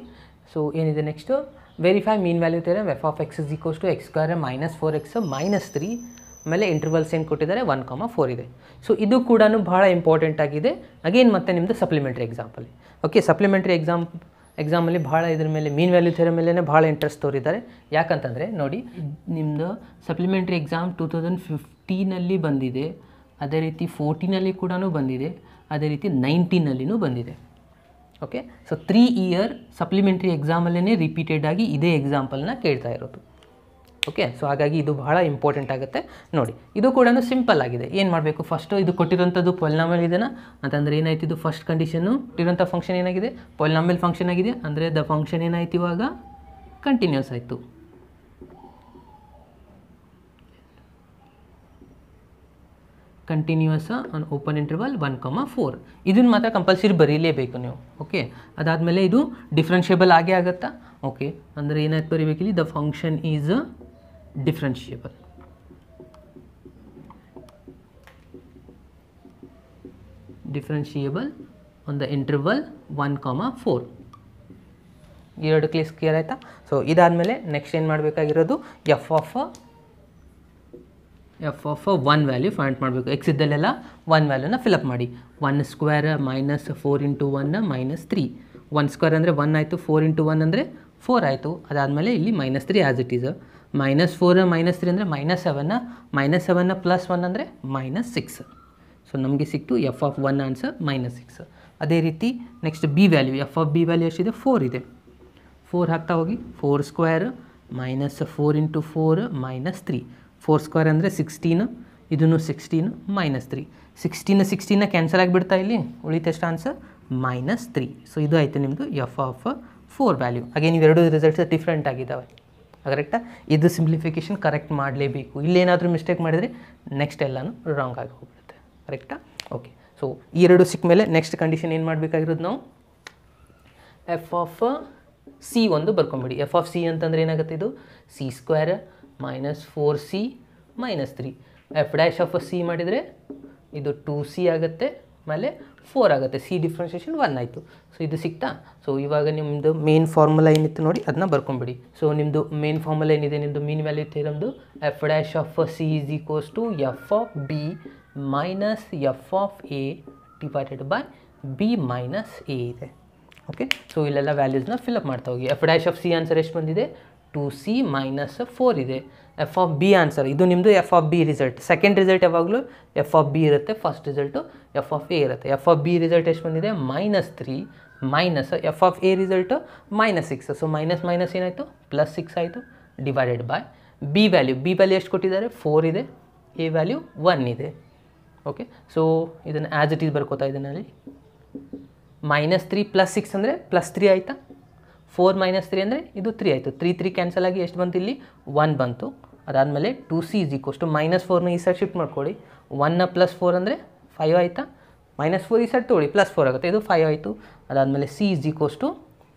Speaker 1: ಸೊ ಏನಿದೆ next? Verify mean value theorem f of x is equals to x square minus 4x minus 3. ಆಮೇಲೆ ಇಂಟರ್ವಲ್ಸ್ ಏನು ಕೊಟ್ಟಿದ್ದಾರೆ? 1,4 ಇದೆ. ಸೊ ಇದು ಕೂಡ ಭಾಳ ಇಂಪಾರ್ಟೆಂಟ್ ಆಗಿದೆ. ಅಗೇನ್ ಮತ್ತೆ ನಿಮ್ಮದು ಸಪ್ಲಿಮೆಂಟ್ರಿ ಎಕ್ಸಾಂಪಲ್. ಓಕೆ, ಸಪ್ಲಿಮೆಂಟ್ರಿ ಎಕ್ಸಾಮಲ್ಲಿ ಭಾಳ ಇದ್ರ ಮೇಲೆ ಮೀನ್ ವ್ಯಾಲ್ಯೂ ಥಿಯರಮ್ ಮೇಲೇ ಭಾಳ ಇಂಟ್ರೆಸ್ಟ್ ತೋರಿದ್ದಾರೆ. ಯಾಕಂತಂದರೆ ನೋಡಿ, ನಿಮ್ಮದು ಸಪ್ಲಿಮೆಂಟ್ರಿ ಎಕ್ಸಾಮ್ 2015 ಬಂದಿದೆ, ಅದೇ ರೀತಿ 14 ಕೂಡ ಬಂದಿದೆ, ಅದೇ ರೀತಿ 19 ಬಂದಿದೆ. ಓಕೆ, ಸೊ 3 ಇಯರ್ ಸಪ್ಲಿಮೆಂಟ್ರಿ ಎಕ್ಸಾಮಲ್ಲೇ ರಿಪೀಟೆಡ್ ಆಗಿ ಇದೇ ಎಕ್ಸಾಂಪಲ್ನ ಕೇಳ್ತಾ ಇರೋದು. ಓಕೆ, ಸೊ ಹಾಗಾಗಿ ಇದು ಬಹಳ ಇಂಪಾರ್ಟೆಂಟ್ ಆಗುತ್ತೆ. ನೋಡಿ, ಇದು ಕೂಡ ಸಿಂಪಲ್ ಆಗಿದೆ. ಏನು ಮಾಡಬೇಕು? ಫಸ್ಟು ಇದು ಕೊಟ್ಟಿರೋಂಥದ್ದು ಪೊಲಿನಾಮಿಯಲ್ ಇದೆನಾ ಅಂತಂದರೆ ಏನಾಯ್ತು? ಇದು ಫಸ್ಟ್ ಕಂಡೀಷನ್ನು ಇರೋಂಥ ಫಂಕ್ಷನ್ ಏನಾಗಿದೆ? ಪೊಲಿನಾಮಿಯಲ್ ಫಂಕ್ಷನ್ ಆಗಿದೆ. ಅಂದರೆ ದ ಫಂಕ್ಷನ್ ಏನಾಯ್ತು ಇವಾಗ? ಕಂಟಿನ್ಯೂಸ್ ಆಯಿತು. Continuous on open interval 1,4. ಇದನ್ನು ಮಾತ್ರ ಕಂಪಲ್ಸರಿ ಬರೀಲೇಬೇಕು ನೀವು. ಓಕೆ, ಅದಾದಮೇಲೆ ಇದು ಡಿಫ್ರೆನ್ಷಿಯಬಲ್ ಆಗೇ ಆಗುತ್ತಾ? ಓಕೆ, ಅಂದರೆ ಏನಾಯ್ತು ಬರೀಬೇಕಿಲ್ಲಿ? The function is differentiable. Differentiable on the interval 1,4. ಎರಡು ಕ್ಲಿಯರ್ ಆಯಿತಾ? ಸೊ ಇದಾದಮೇಲೆ ನೆಕ್ಸ್ಟ್ ಏನು ಮಾಡಬೇಕಾಗಿರೋದು? ಎಫ್ ಆಫ್ 1 ವ್ಯಾಲ್ಯೂ ಫೈಂಡ್ ಮಾಡಬೇಕು. ಎಕ್ಸ್ ಇದ್ದಲ್ಲೆಲ್ಲ 1 ವ್ಯಾಲ್ಯೂನ ಫಿಲಪ್ ಮಾಡಿ. 1 square minus 4 into 1 minus 3. 1 square ಅಂದರೆ 1 ಆಯಿತು, 4 ಇಂಟು 1 ಅಂದರೆ 4 ಆಯಿತು. ಅದಾದಮೇಲೆ ಇಲ್ಲಿ minus 3 as it is. Minus 4 minus 3 ಅಂದರೆ -7. -7 ಪ್ಲಸ್ 1 ಅಂದರೆ -6. ಸೊ ನಮಗೆ ಸಿಕ್ತು ಎಫ್ ಆಫ್ 1 ಆನ್ಸರ್ -6. ಅದೇ ರೀತಿ next B value. F of b value ಎಷ್ಟಿದೆ? 4 ಇದೆ. 4 ಹಾಕ್ತಾ ಹೋಗಿ. 4 square minus 4 into 4 minus 3. 4 square ಅಂದರೆ 16, ಇದನ್ನು 16 ಮೈನಸ್ 3. 16 ಕ್ಯಾನ್ಸಲ್ ಆಗಿಬಿಡ್ತಾ ಇಲ್ಲಿ, ಉಳಿತಷ್ಟು ಆನ್ಸರ್ -3. ಸೊ ಇದು ಆಯಿತು ನಿಮ್ಮದು ಎಫ್ ಆಫ್ 4 ವ್ಯಾಲ್ಯೂ. ಅಗೇನ್ ಇವೆರಡು ರಿಸಲ್ಟ್ಸ್ ಡಿಫ್ರೆಂಟ್ ಆಗಿದ್ದಾವೆ. ಕರೆಕ್ಟಾ? ಇದು ಸಿಂಪ್ಲಿಫಿಕೇಷನ್ ಕರೆಕ್ಟ್ ಮಾಡಲೇಬೇಕು. ಇಲ್ಲೇನಾದರೂ ಮಿಸ್ಟೇಕ್ ಮಾಡಿದರೆ ನೆಕ್ಸ್ಟ್ ಎಲ್ಲನೂ ರಾಂಗ್ ಆಗಿ ಹೋಗ್ಬಿಡುತ್ತೆ. ಕರೆಕ್ಟಾ? ಓಕೆ, ಸೊ ಈ ಎರಡು ಸಿಕ್ಕ ಮೇಲೆ ನೆಕ್ಸ್ಟ್ ಕಂಡೀಷನ್ ಏನು ಮಾಡಬೇಕಾಗಿರೋದು ನಾವು? ಎಫ್ ಆಫ್ ಸಿ ಒಂದು ಬರ್ಕೊಂಬಿಡಿ. ಎಫ್ ಆಫ್ ಸಿ ಅಂತಂದರೆ ಏನಾಗುತ್ತೆ? ಇದು C square minus 4c minus 3. F dash of C ಮಾಡಿದರೆ ಇದು 2c ಆಗುತ್ತೆ, ಆಮೇಲೆ 4 ಆಗುತ್ತೆ. ಸಿ ಡಿಫ್ರೆನ್ಷಿಯೇಷನ್ 1 ಆಯಿತು. ಸೊ ಇದು ಸಿಕ್ತಾ? ಸೊ ಇವಾಗ ನಿಮ್ಮದು ಮೇನ್ ಫಾರ್ಮುಲಾ ಏನಿತ್ತು ನೋಡಿ, ಅದನ್ನ ಬರ್ಕೊಂಬಿಡಿ. ಸೊ ನಿಮ್ಮದು ಮೇನ್ ಫಾರ್ಮುಲಾ ಏನಿದೆ ನಿಮ್ಮದು ಮೀನ್ ವ್ಯಾಲ್ಯೂ ಥಿಯರಮ್ದು? F dash of c is equals to f of b minus f of a divided by b minus a ಇದೆ. ಓಕೆ, ಸೊ ಇಲ್ಲೆಲ್ಲ ವ್ಯಾಲ್ಯೂಸ್ನ ಫಿಲಪ್ ಮಾಡ್ತಾ ಹೋಗಿ. F dash of c answer ಎಷ್ಟು ಬಂದಿದೆ? 2c ಮೈನಸ್ 4 ಇದೆ. ಎಫ್ ಆಫ್ ಬಿ ಆನ್ಸರ್ ಇದು ನಿಮ್ಮದು f of B result. Second result ಯಾವಾಗಲೂ ಎಫ್ ಆಫ್ ಬಿ ಇರುತ್ತೆ, first result F of A ಇರುತ್ತೆ. ಎಫ್ ಆಫ್ ಬಿ ರಿಸಲ್ಟ್ ಎಷ್ಟು ಬಂದಿದೆ? -3 minus f of A result -6. So minus ಏನಾಯಿತು? +6 ಆಯಿತು, divided by B value. B value ಎಷ್ಟು ಕೊಟ್ಟಿದ್ದಾರೆ? 4 ಇದೆ. ಎ ವ್ಯಾಲ್ಯೂ 1 ಇದೆ. ಓಕೆ, ಸೊ ಇದನ್ನು ಆ್ಯಸ್ ಇಟ್ ಈಸ್ ಬರ್ಕೋತಾ ಇದ್ದೀನಿ ಅಲ್ಲಿ. -3 + 6 ಅಂದರೆ +3 ಆಯಿತಾ? 4 - 3 ಅಂದರೆ ಇದು 3 ಆಯಿತು. 3 ಕ್ಯಾನ್ಸಲ್ ಆಗಿ ಎಷ್ಟು ಬಂತು ಇಲ್ಲಿ? 1 ಬಂತು. ಅದಾದಮೇಲೆ 2c ಈಸ್ ಈಕ್ವಲ್ಸ್ ಟು -4ನ ಈ ಸೈಡ್ ಶಿಫ್ಟ್ ಮಾಡ್ಕೊಳ್ಳಿ. 1 + 4 ಅಂದರೆ 5 ಆಯಿತಾ? -4 ಈ ಸೈಡ್ ತೊಗೊಳ್ಳಿ, +4 ಆಗುತ್ತೆ. ಇದು 5 ಆಯಿತು. ಅದಾದಮೇಲೆ c ಈಸ್ ಈಕ್ವಲ್ಸ್ ಟು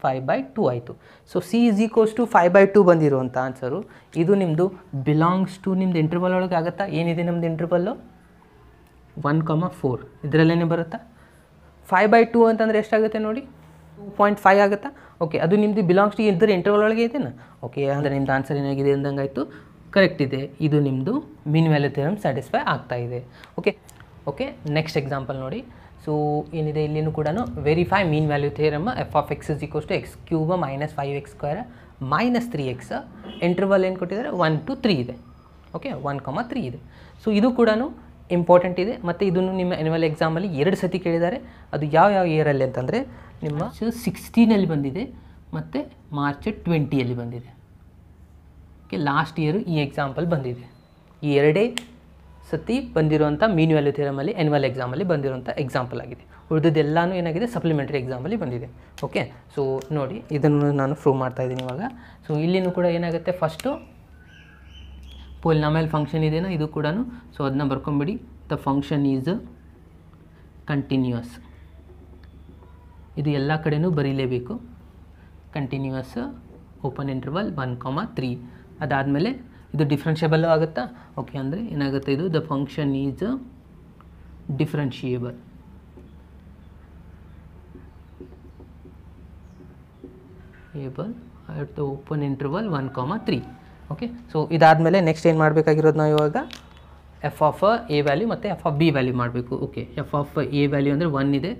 Speaker 1: 5/2 ಆಯಿತು. So c is equals to 5/2 ಬಂದಿರುವಂಥ ಆನ್ಸರು. ಇದು ನಿಮ್ಮದು ಬಿಲಾಂಗ್ಸ್ ಟು ನಿಮ್ಮದು ಇಂಟರ್ವಲ್ ಒಳಗೆ ಆಗುತ್ತಾ? ಏನಿದೆ ನಮ್ಮದು ಇಂಟರ್ವಲ್ಲು 1,4 ಇದರಲ್ಲೇ ಬರುತ್ತಾ? 5/2 ಅಂತಂದರೆ ಎಷ್ಟಾಗುತ್ತೆ ನೋಡಿ, 2.5 ಆಗುತ್ತಾ? ಓಕೆ, ಅದು ನಿಮ್ಮದು ಬಿಲಾಂಗ್ಸ್ ಟು ಇದರ ಇಂಟರ್ವಲ್ ಒಳಗೆ ಇದೆನಾ? ಓಕೆ, ಅಂದರೆ ನಿಮ್ಮದು ಆನ್ಸರ್ ಏನಾಗಿದೆ ಅಂದಂಗೆ ಆಯಿತು, ಕರೆಕ್ಟ್ ಇದೆ. ಇದು ನಿಮ್ಮದು ಮೀನ್ ವ್ಯಾಲ್ಯೂ ಥಿಯರಮ್ ಸ್ಯಾಟಿಸ್ಫೈ ಆಗ್ತಾ ಇದೆ. ಓಕೆ, ನೆಕ್ಸ್ಟ್ ಎಕ್ಸಾಂಪಲ್ ನೋಡಿ. ಸೊ ಏನಿದೆ ಇಲ್ಲಿನೂ ಕೂಡ verify mean value theorem f of x is equals to x cube minus 5x² minus 3x. Interval ಏನು ಕೊಟ್ಟಿದ್ದಾರೆ? 1 to 3 ಇದೆ. ಓಕೆ, 1,3 ಇದೆ. ಸೊ ಇದು ಕೂಡ ಇಂಪಾರ್ಟೆಂಟ್ ಇದೆ. ಮತ್ತು ಇದನ್ನು ನಿಮ್ಮ ಆ್ಯನ್ಯುವಲ್ ಎಕ್ಸಾಮಲ್ಲಿ 2 ಸತಿ ಕೇಳಿದ್ದಾರೆ. ಅದು ಯಾವ ಇಯರಲ್ಲಿ ಅಂತಂದರೆ ನಿಮ್ಮ 16 ಬಂದಿದೆ ಮತ್ತು ಮಾರ್ಚ್ 20 ಬಂದಿದೆ. ಓಕೆ, ಲಾಸ್ಟ್ ಇಯರು ಈ ಎಕ್ಸಾಂಪಲ್ ಬಂದಿದೆ. ಈ 2 ಸತಿ ಬಂದಿರುವಂಥ ಮೀನ್ ವ್ಯಾಲ್ಯೂ ಥಿಯರಮಲ್ಲಿ ಆ್ಯನ್ಯುವಲ್ ಎಕ್ಸಾಮಲ್ಲಿ ಬಂದಿರುವಂಥ ಎಕ್ಸಾಂಪಲ್ ಆಗಿದೆ. ಉಳಿದದ್ದೆಲ್ಲನೂ ಏನಾಗಿದೆ? ಸಪ್ಲಿಮೆಂಟರಿ ಎಕ್ಸಾಮಲ್ಲಿ ಬಂದಿದೆ. ಓಕೆ, ಸೊ ನೋಡಿ ಇದನ್ನು ನಾನು ಪ್ರೂವ್ ಮಾಡ್ತಾಯಿದ್ದೀನಿ ಇವಾಗ. ಸೊ ಇಲ್ಲಿನೂ ಕೂಡ ಏನಾಗುತ್ತೆ, ಫಸ್ಟು ಪೋಲಿನಾಮಿಯಲ್ ಫಂಕ್ಷನ್ ಇದೆಯಾ ಇದು ಕೂಡ. ಸೊ ಅದನ್ನ ಬರ್ಕೊಂಬಿಡಿ. The function is continuous. ಇದು ಎಲ್ಲ ಕಡೆಯೂ ಬರೀಲೇಬೇಕು. Continuous open interval 1,3. ಅದಾದಮೇಲೆ ಇದು ಡಿಫ್ರೆನ್ಷಿಯಬಲ್ಲು ಆಗುತ್ತಾ? ಓಕೆ, ಅಂದರೆ ಏನಾಗುತ್ತೆ ಇದು the function is differentiable. At the open interval 1,3. Okay, so ಇದಾದಮೇಲೆ ನೆಕ್ಸ್ಟ್ ಏನು ಮಾಡಬೇಕಾಗಿರೋದು ನಾವು ಇವಾಗ ಎಫ್ ಆಫ್ ಎ ವ್ಯಾಲ್ಯೂ ಮತ್ತು ಎಫ್ ಆಫ್ ಬಿ ವ್ಯಾಲ್ಯೂ ಮಾಡಬೇಕು. Okay, f of a value ಅಂದರೆ 1 ಇದೆ.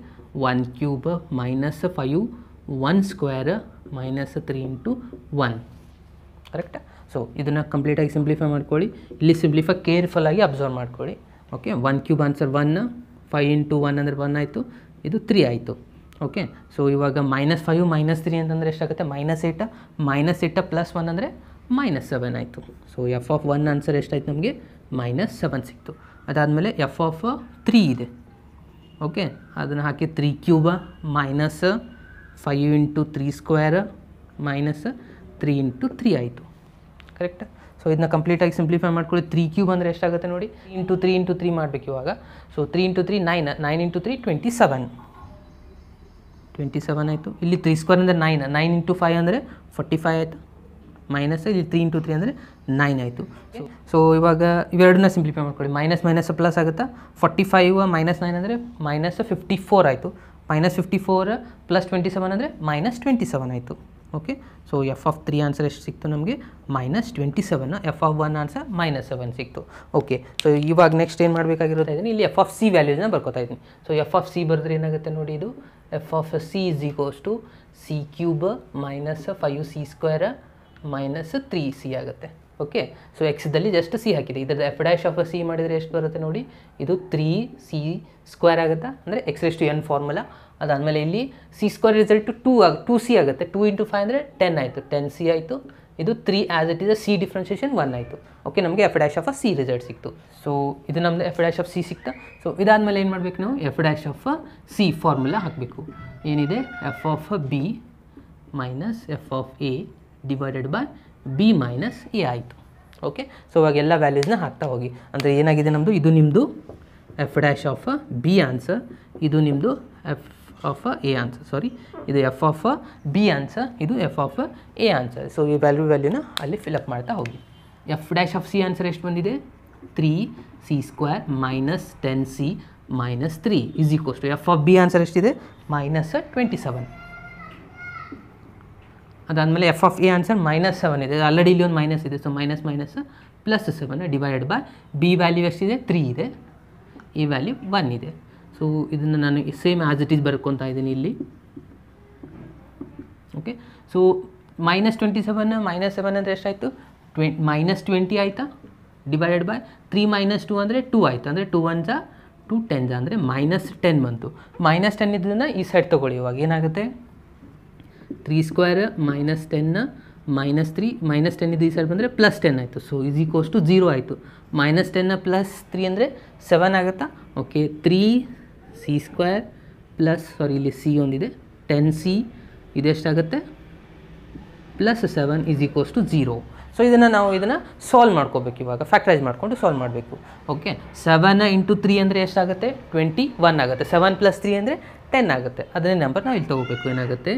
Speaker 1: 1³ ಮೈನಸ್ 5 1² ಮೈನಸ್ 3 × 1. ಕರೆಕ್ಟಾ? ಸೊ ಇದನ್ನು ಕಂಪ್ಲೀಟಾಗಿ ಸಿಂಪ್ಲಿಫೈ ಮಾಡ್ಕೊಳ್ಳಿ. ಇಲ್ಲಿ ಸಿಂಪ್ಲಿಫೈ ಕೇರ್ಫುಲ್ಲಾಗಿ ಅಬ್ಸರ್ವ್ ಮಾಡ್ಕೊಳ್ಳಿ. ಓಕೆ, 1³ ಆನ್ಸರ್ 1, 5 × 1 ಅಂದರೆ 1 ಆಯಿತು, ಇದು 3 ಆಯಿತು. ಓಕೆ, ಸೊ ಇವಾಗ -5 -3 ಅಂತಂದರೆ ಎಷ್ಟಾಗುತ್ತೆ? -8. -8 + 1 ಅಂದರೆ -7 ಆಯಿತು. ಸೊ ಎಫ್ ಆಫ್ 1 ಆನ್ಸರ್ ಎಷ್ಟಾಯ್ತು ನಮಗೆ? -7 ಸಿಕ್ತು. ಅದಾದಮೇಲೆ ಎಫ್ ಆಫ್ 3 ಇದೆ. ಓಕೆ, ಅದನ್ನು ಹಾಕಿ 3³ ಮೈನಸ್ 5 × 3² ಮೈನಸ್ 3 × 3 ಆಯಿತು. ಕರೆಕ್ಟಾ? ಸೊ ಇದನ್ನ ಕಂಪ್ಲೀಟಾಗಿ ಸಿಂಪ್ಲಿಫೈ ಮಾಡ್ಕೊಳ್ಳಿ. 3³ ಅಂದರೆ ಎಷ್ಟಾಗುತ್ತೆ ನೋಡಿ, 3 × 3 ಮಾಡಬೇಕು ಇವಾಗ. ಸೊ 3 × 3 9, 9 × 3 27 ಆಯಿತು. ಇಲ್ಲಿ 3² ಅಂದರೆ 9, 9 × 5 ಅಂದರೆ 45 ಆಯಿತು. ಮೈನಸ್ ಇಲ್ಲಿ 3 × 3 ಅಂದರೆ 9 ಆಯಿತು. ಸೊ ಇವಾಗ ಇವೆರಡನ್ನ ಸಿಂಪ್ಲಿಫೈ ಮಾಡ್ಕೊಳ್ಳಿ. ಮೈನಸ್ ಮೈನಸ್ ಪ್ಲಸ್ ಆಗುತ್ತಾ? 45 - 9 ಅಂದರೆ -54 ಆಯಿತು. -54 + 27 ಅಂದರೆ -27 ಆಯಿತು. Okay, so f of 3 answer ಎಷ್ಟು ಸಿಕ್ತು ನಮಗೆ? -27. ಎಫ್ ಆಫ್ 1 ಆನ್ಸರ್ -7 ಸಿಕ್ತು. ಓಕೆ, ಸೊ ಇವಾಗ ನೆಕ್ಸ್ಟ್ ಏನು ಮಾಡಬೇಕಾಗಿರೋದು ಇದನ್ನು ಇಲ್ಲಿ ಎಫ್ ಆಫ್ ಸಿ ವ್ಯಾಲ್ಯೂಸ್ನ ಬರ್ಕೋತಾ ಇದ್ದೀನಿ. ಸೊ ಎಫ್ ಆಫ್ ಸಿ ಬರೆದ್ರೆ ಏನಾಗುತ್ತೆ ನೋಡಿ, ಇದು f of c is equals to C³ minus 5C² minus 3C ಆಗುತ್ತೆ. ಓಕೆ, ಸೊ ಎಕ್ಸ್ದಲ್ಲಿ ಜಸ್ಟ್ ಸಿ ಹಾಕಿದೆ. ಇದರ ಎಫ್ ಡ್ಯಾಶ್ ಆಫ್ ಸಿ ಮಾಡಿದರೆ ಎಷ್ಟು ಬರುತ್ತೆ ನೋಡಿ, ಇದು 3C² ಆಗುತ್ತಾ, ಅಂದರೆ x⁴n ಫಾರ್ಮುಲಾ. ಅದಾದಮೇಲೆ ಇಲ್ಲಿ C² ರಿಸಲ್ಟು 2C ಆಗುತ್ತೆ. 2 × 5 ಅಂದರೆ 10 ಆಯಿತು, 10C ಆಯಿತು. ಇದು 3 as it is C differentiation 1 ಆಯಿತು. ಓಕೆ, ನಮಗೆ F dash of C result ಸಿಕ್ತು. ಸೊ ಇದು ನಮ್ಮದು ಎಫ್ ಡ್ಯಾಶ್ ಆಫ್ ಸಿ ಸಿಕ್ತಾ. ಸೊ ಇದಾದಮೇಲೆ ಏನು ಮಾಡಬೇಕು ನಾವು? F dash of C formula ಹಾಕಬೇಕು. ಏನಿದೆ? F of b minus f of a divided by b minus A ಆಯಿತು. ಓಕೆ, ಸೊ ಇವಾಗ ಎಲ್ಲ ವ್ಯಾಲ್ಯೂಸ್ನ ಹಾಕ್ತಾ ಹೋಗಿ. ಅಂದರೆ ಏನಾಗಿದೆ ನಮ್ಮದು? ಇದು ನಿಮ್ಮದು f dash of b answer, ಇದು ನಿಮ್ಮದು f of a answer. Sorry, ಇದು ಎಫ್ ಆಫ್ ಬಿ ಆನ್ಸರ್, ಇದು f of a answer. So ಈ ವ್ಯಾಲ್ಯೂನ ಅಲ್ಲಿ ಫಿಲಪ್ ಮಾಡ್ತಾ ಹೋಗಿ. F dash of c answer ಎಷ್ಟು ಬಂದಿದೆ? 3C² minus 10C minus 3 is equals to f of b answer ಎಷ್ಟಿದೆ? -27. ಅದಾದಮೇಲೆ ಎಫ್ ಆಫ್ ಎ ಆನ್ಸರ್ -7 ಇದೆ. ಆಲ್ರೆಡಿ ಇಲ್ಲಿ ಒಂದು ಮೈನಸ್ ಇದೆ. So minus +7 divided by B value ಎಷ್ಟಿದೆ? 3 ಇದೆ. ಈ ವ್ಯಾಲ್ಯೂ 1 ಇದೆ. ಸೊ ಇದನ್ನು ನಾನು ಸೇಮ್ ಆ್ಯಸ್ ಇಟ್ ಈಸ್ ಬರ್ಕೊತಾ ಇದ್ದೀನಿ ಇಲ್ಲಿ. ಓಕೆ, ಸೊ -27 -7 ಅಂದರೆ ಎಷ್ಟಾಯಿತು? -20 ಆಯಿತಾ? ಡಿವೈಡೆಡ್ ಬೈ 3 - 2 ಅಂದರೆ 2 ಆಯಿತು. ಅಂದರೆ 2 1s 2 10s ಅಂದರೆ -10 ಬಂತು. -10 ಇದನ್ನು ಈ ಸೈಡ್ ತೊಗೊಳ್ಳಿ. ಇವಾಗ ಏನಾಗುತ್ತೆ? 3² -10 -3 -10 ಇದು ಈ ಸೈಡ್ ಬಂದರೆ +10 ಆಯಿತು. ಸೊ ಈಸ್ ಈಕ್ವಲ್ಸ್ ಟು 0 ಆಯಿತು. -10 + 3 ಅಂದರೆ 7 ಆಗುತ್ತಾ? ಓಕೆ, 3C² ಪ್ಲಸ್ ಸಾರಿ ಇಲ್ಲಿ ಸಿ ಒಂದಿದೆ 10C ಇದೆಷ್ಟಾಗುತ್ತೆ? +7 ಈಸ್ ಈಕ್ವಲ್ಸ್ ಟು 0. ಸೊ ನಾವು ಇದನ್ನು ಸಾಲ್ವ್ ಮಾಡ್ಕೋಬೇಕು. ಇವಾಗ ಫ್ಯಾಕ್ಟರೈಸ್ ಮಾಡಿಕೊಂಡು ಸಾಲ್ವ್ ಮಾಡಬೇಕು. ಓಕೆ, 7 × 3 ಅಂದರೆ ಎಷ್ಟಾಗುತ್ತೆ? 21 ಆಗುತ್ತೆ. 7 + 3 ಅಂದರೆ 10 ಆಗುತ್ತೆ. ಅದನ್ನೇ ನಂಬರ್ ನಾವು ಇಲ್ಲಿ ತೊಗೋಬೇಕು. ಏನಾಗುತ್ತೆ?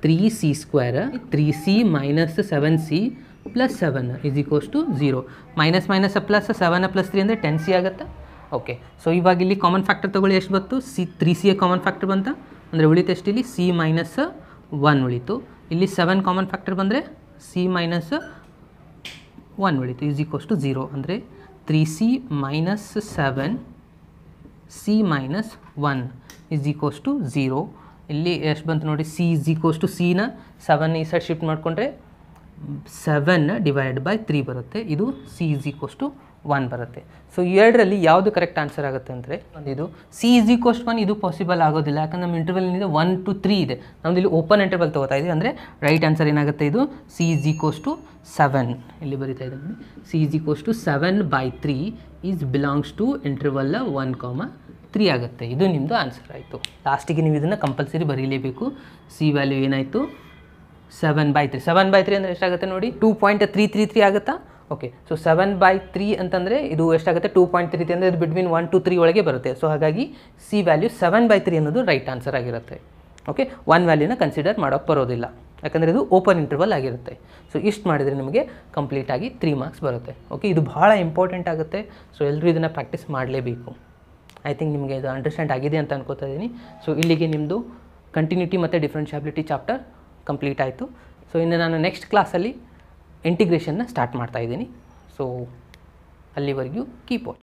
Speaker 1: 3c² 3c minus 7c plus 7 is equals to 0. Minus minus plus 7 plus 3 ಅಂದರೆ 10c ಆಗುತ್ತೆ. ಓಕೆ, ಸೊ ಇವಾಗ ಇಲ್ಲಿ ಕಾಮನ್ ಫ್ಯಾಕ್ಟರ್ ತೊಗೊಳ್ಳಿ. ಎಷ್ಟು ಬಂತು? 3c ಕಾಮನ್ ಫ್ಯಾಕ್ಟರ್ ಬಂತ ಅಂದರೆ ಉಳಿತು ಎಷ್ಟು? ಇಲ್ಲಿ c ಮೈನಸ್ 1 ಉಳಿತು. ಇಲ್ಲಿ 7 ಕಾಮನ್ ಫ್ಯಾಕ್ಟರ್ ಬಂದರೆ c ಮೈನಸ್ 1 ಉಳಿತು ಈಸ್ ಈಕ್ವಲ್ಸ್ ಟು 0. ಅಂದರೆ 3c minus 7 c minus 1 is equals to 0. ಇಲ್ಲಿ ಎಷ್ಟು ಬಂತು ನೋಡಿ? c is equals to c ನ 7 ಈ ಸೈಡ್ ಶಿಫ್ಟ್ ಮಾಡಿಕೊಂಡ್ರೆ 7 ಡಿವೈಡೆಡ್ ಬೈ 3 ಬರುತ್ತೆ. ಇದು c ಈಸ್ ಈಕ್ವಲ್ಸ್ ಟು 1 ಬರುತ್ತೆ. ಸೊ ಎರಡರಲ್ಲಿ ಯಾವುದು ಕರೆಕ್ಟ್ ಆನ್ಸರ್ ಆಗುತ್ತೆ ಅಂದರೆ ಇದು c ಈಸ್ ಈಕ್ವಲ್ಸ್ 1. ಇದು ಪಾಸಿಬಲ್ ಆಗೋದಿಲ್ಲ, ಯಾಕಂದ್ರೆ ನಮ್ಮ ಇಂಟರ್ವಲ್ನಿಂದ 1 to 3 ಇದೆ. ನಮ್ಮದು ಇಲ್ಲಿ ಓಪನ್ ಇಂಟರ್ವಲ್ ತೊಗೋತಾ ಇದೆ. ಅಂದರೆ ರೈಟ್ ಆನ್ಸರ್ ಏನಾಗುತ್ತೆ? ಇದು c ಈಸ್ ಈಕ್ವಲ್ಸ್ ಟು 7. ಇಲ್ಲಿ ಬರೀತಾ ಇದೆ ನೋಡಿ, c is equals to 7/3 is belongs to interval 1,3 ಆಗುತ್ತೆ. ಇದು ನಿಮ್ಮದು ಆನ್ಸರ್ ಆಯಿತು. ಲಾಸ್ಟಿಗೆ ನೀವು ಇದನ್ನು ಕಂಪಲ್ಸರಿ ಬರೀಲೇಬೇಕು. c ವ್ಯಾಲ್ಯೂ ಏನಾಯಿತು? 7/3. 7/3 ಅಂದರೆ ಎಷ್ಟಾಗುತ್ತೆ ನೋಡಿ? 2.333 ಆಗುತ್ತಾ? ಓಕೆ, ಸೊ 7/3 ಅಂತಂದರೆ ಇದು ಎಷ್ಟಾಗುತ್ತೆ? 2.33 ಅಂದರೆ ಇದು ಬಿಟ್ವೀನ್ 1 to 3 ಒಳಗೆ ಬರುತ್ತೆ. ಸೊ ಹಾಗಾಗಿ c ವ್ಯಾಲ್ಯೂ 7/3 ಅನ್ನೋದು ರೈಟ್ ಆನ್ಸರ್ ಆಗಿರುತ್ತೆ. ಓಕೆ, 1 ವ್ಯಾಲ್ಯೂನ ಕನ್ಸಿಡರ್ ಮಾಡೋಕ್ಕೆ ಬರೋದಿಲ್ಲ, ಯಾಕಂದರೆ ಇದು ಓಪನ್ ಇಂಟರ್ವಲ್ ಆಗಿರುತ್ತೆ. ಸೊ ಇಷ್ಟು ಮಾಡಿದರೆ ನಿಮಗೆ ಕಂಪ್ಲೀಟಾಗಿ 3 ಮಾರ್ಕ್ಸ್ ಬರುತ್ತೆ. ಓಕೆ, ಇದು ಭಾಳ ಇಂಪಾರ್ಟೆಂಟ್ ಆಗುತ್ತೆ. ಸೊ ಎಲ್ಲರೂ ಇದನ್ನು ಪ್ರಾಕ್ಟೀಸ್ ಮಾಡಲೇಬೇಕು. ಐ ಥಿಂಕ್ ನಿಮಗೆ ಇದು ಅಂಡರ್ಸ್ಟ್ಯಾಂಡ್ ಆಗಿದೆ ಅಂತ ಅನ್ಕೋತಾ ಇದ್ದೀನಿ. ಸೊ ಇಲ್ಲಿಗೆ ನಿಮ್ಮದು ಕಂಟಿನ್ಯೂಟಿ ಮತ್ತು ಡಿಫ್ರೆನ್ಷಿಯಾಬಿಲಿಟಿ ಚಾಪ್ಟರ್ ಕಂಪ್ಲೀಟ್ ಆಯಿತು. ಸೊ ಇನ್ನು ನಾನು ನೆಕ್ಸ್ಟ್ ಕ್ಲಾಸಲ್ಲಿ ಇಂಟಿಗ್ರೇಷನ್ನ ಸ್ಟಾರ್ಟ್ ಮಾಡ್ತಾ ಇದ್ದೀನಿ. ಸೊ ಅಲ್ಲಿವರೆಗೂ ಕೀಪ್ ವಾಚ್.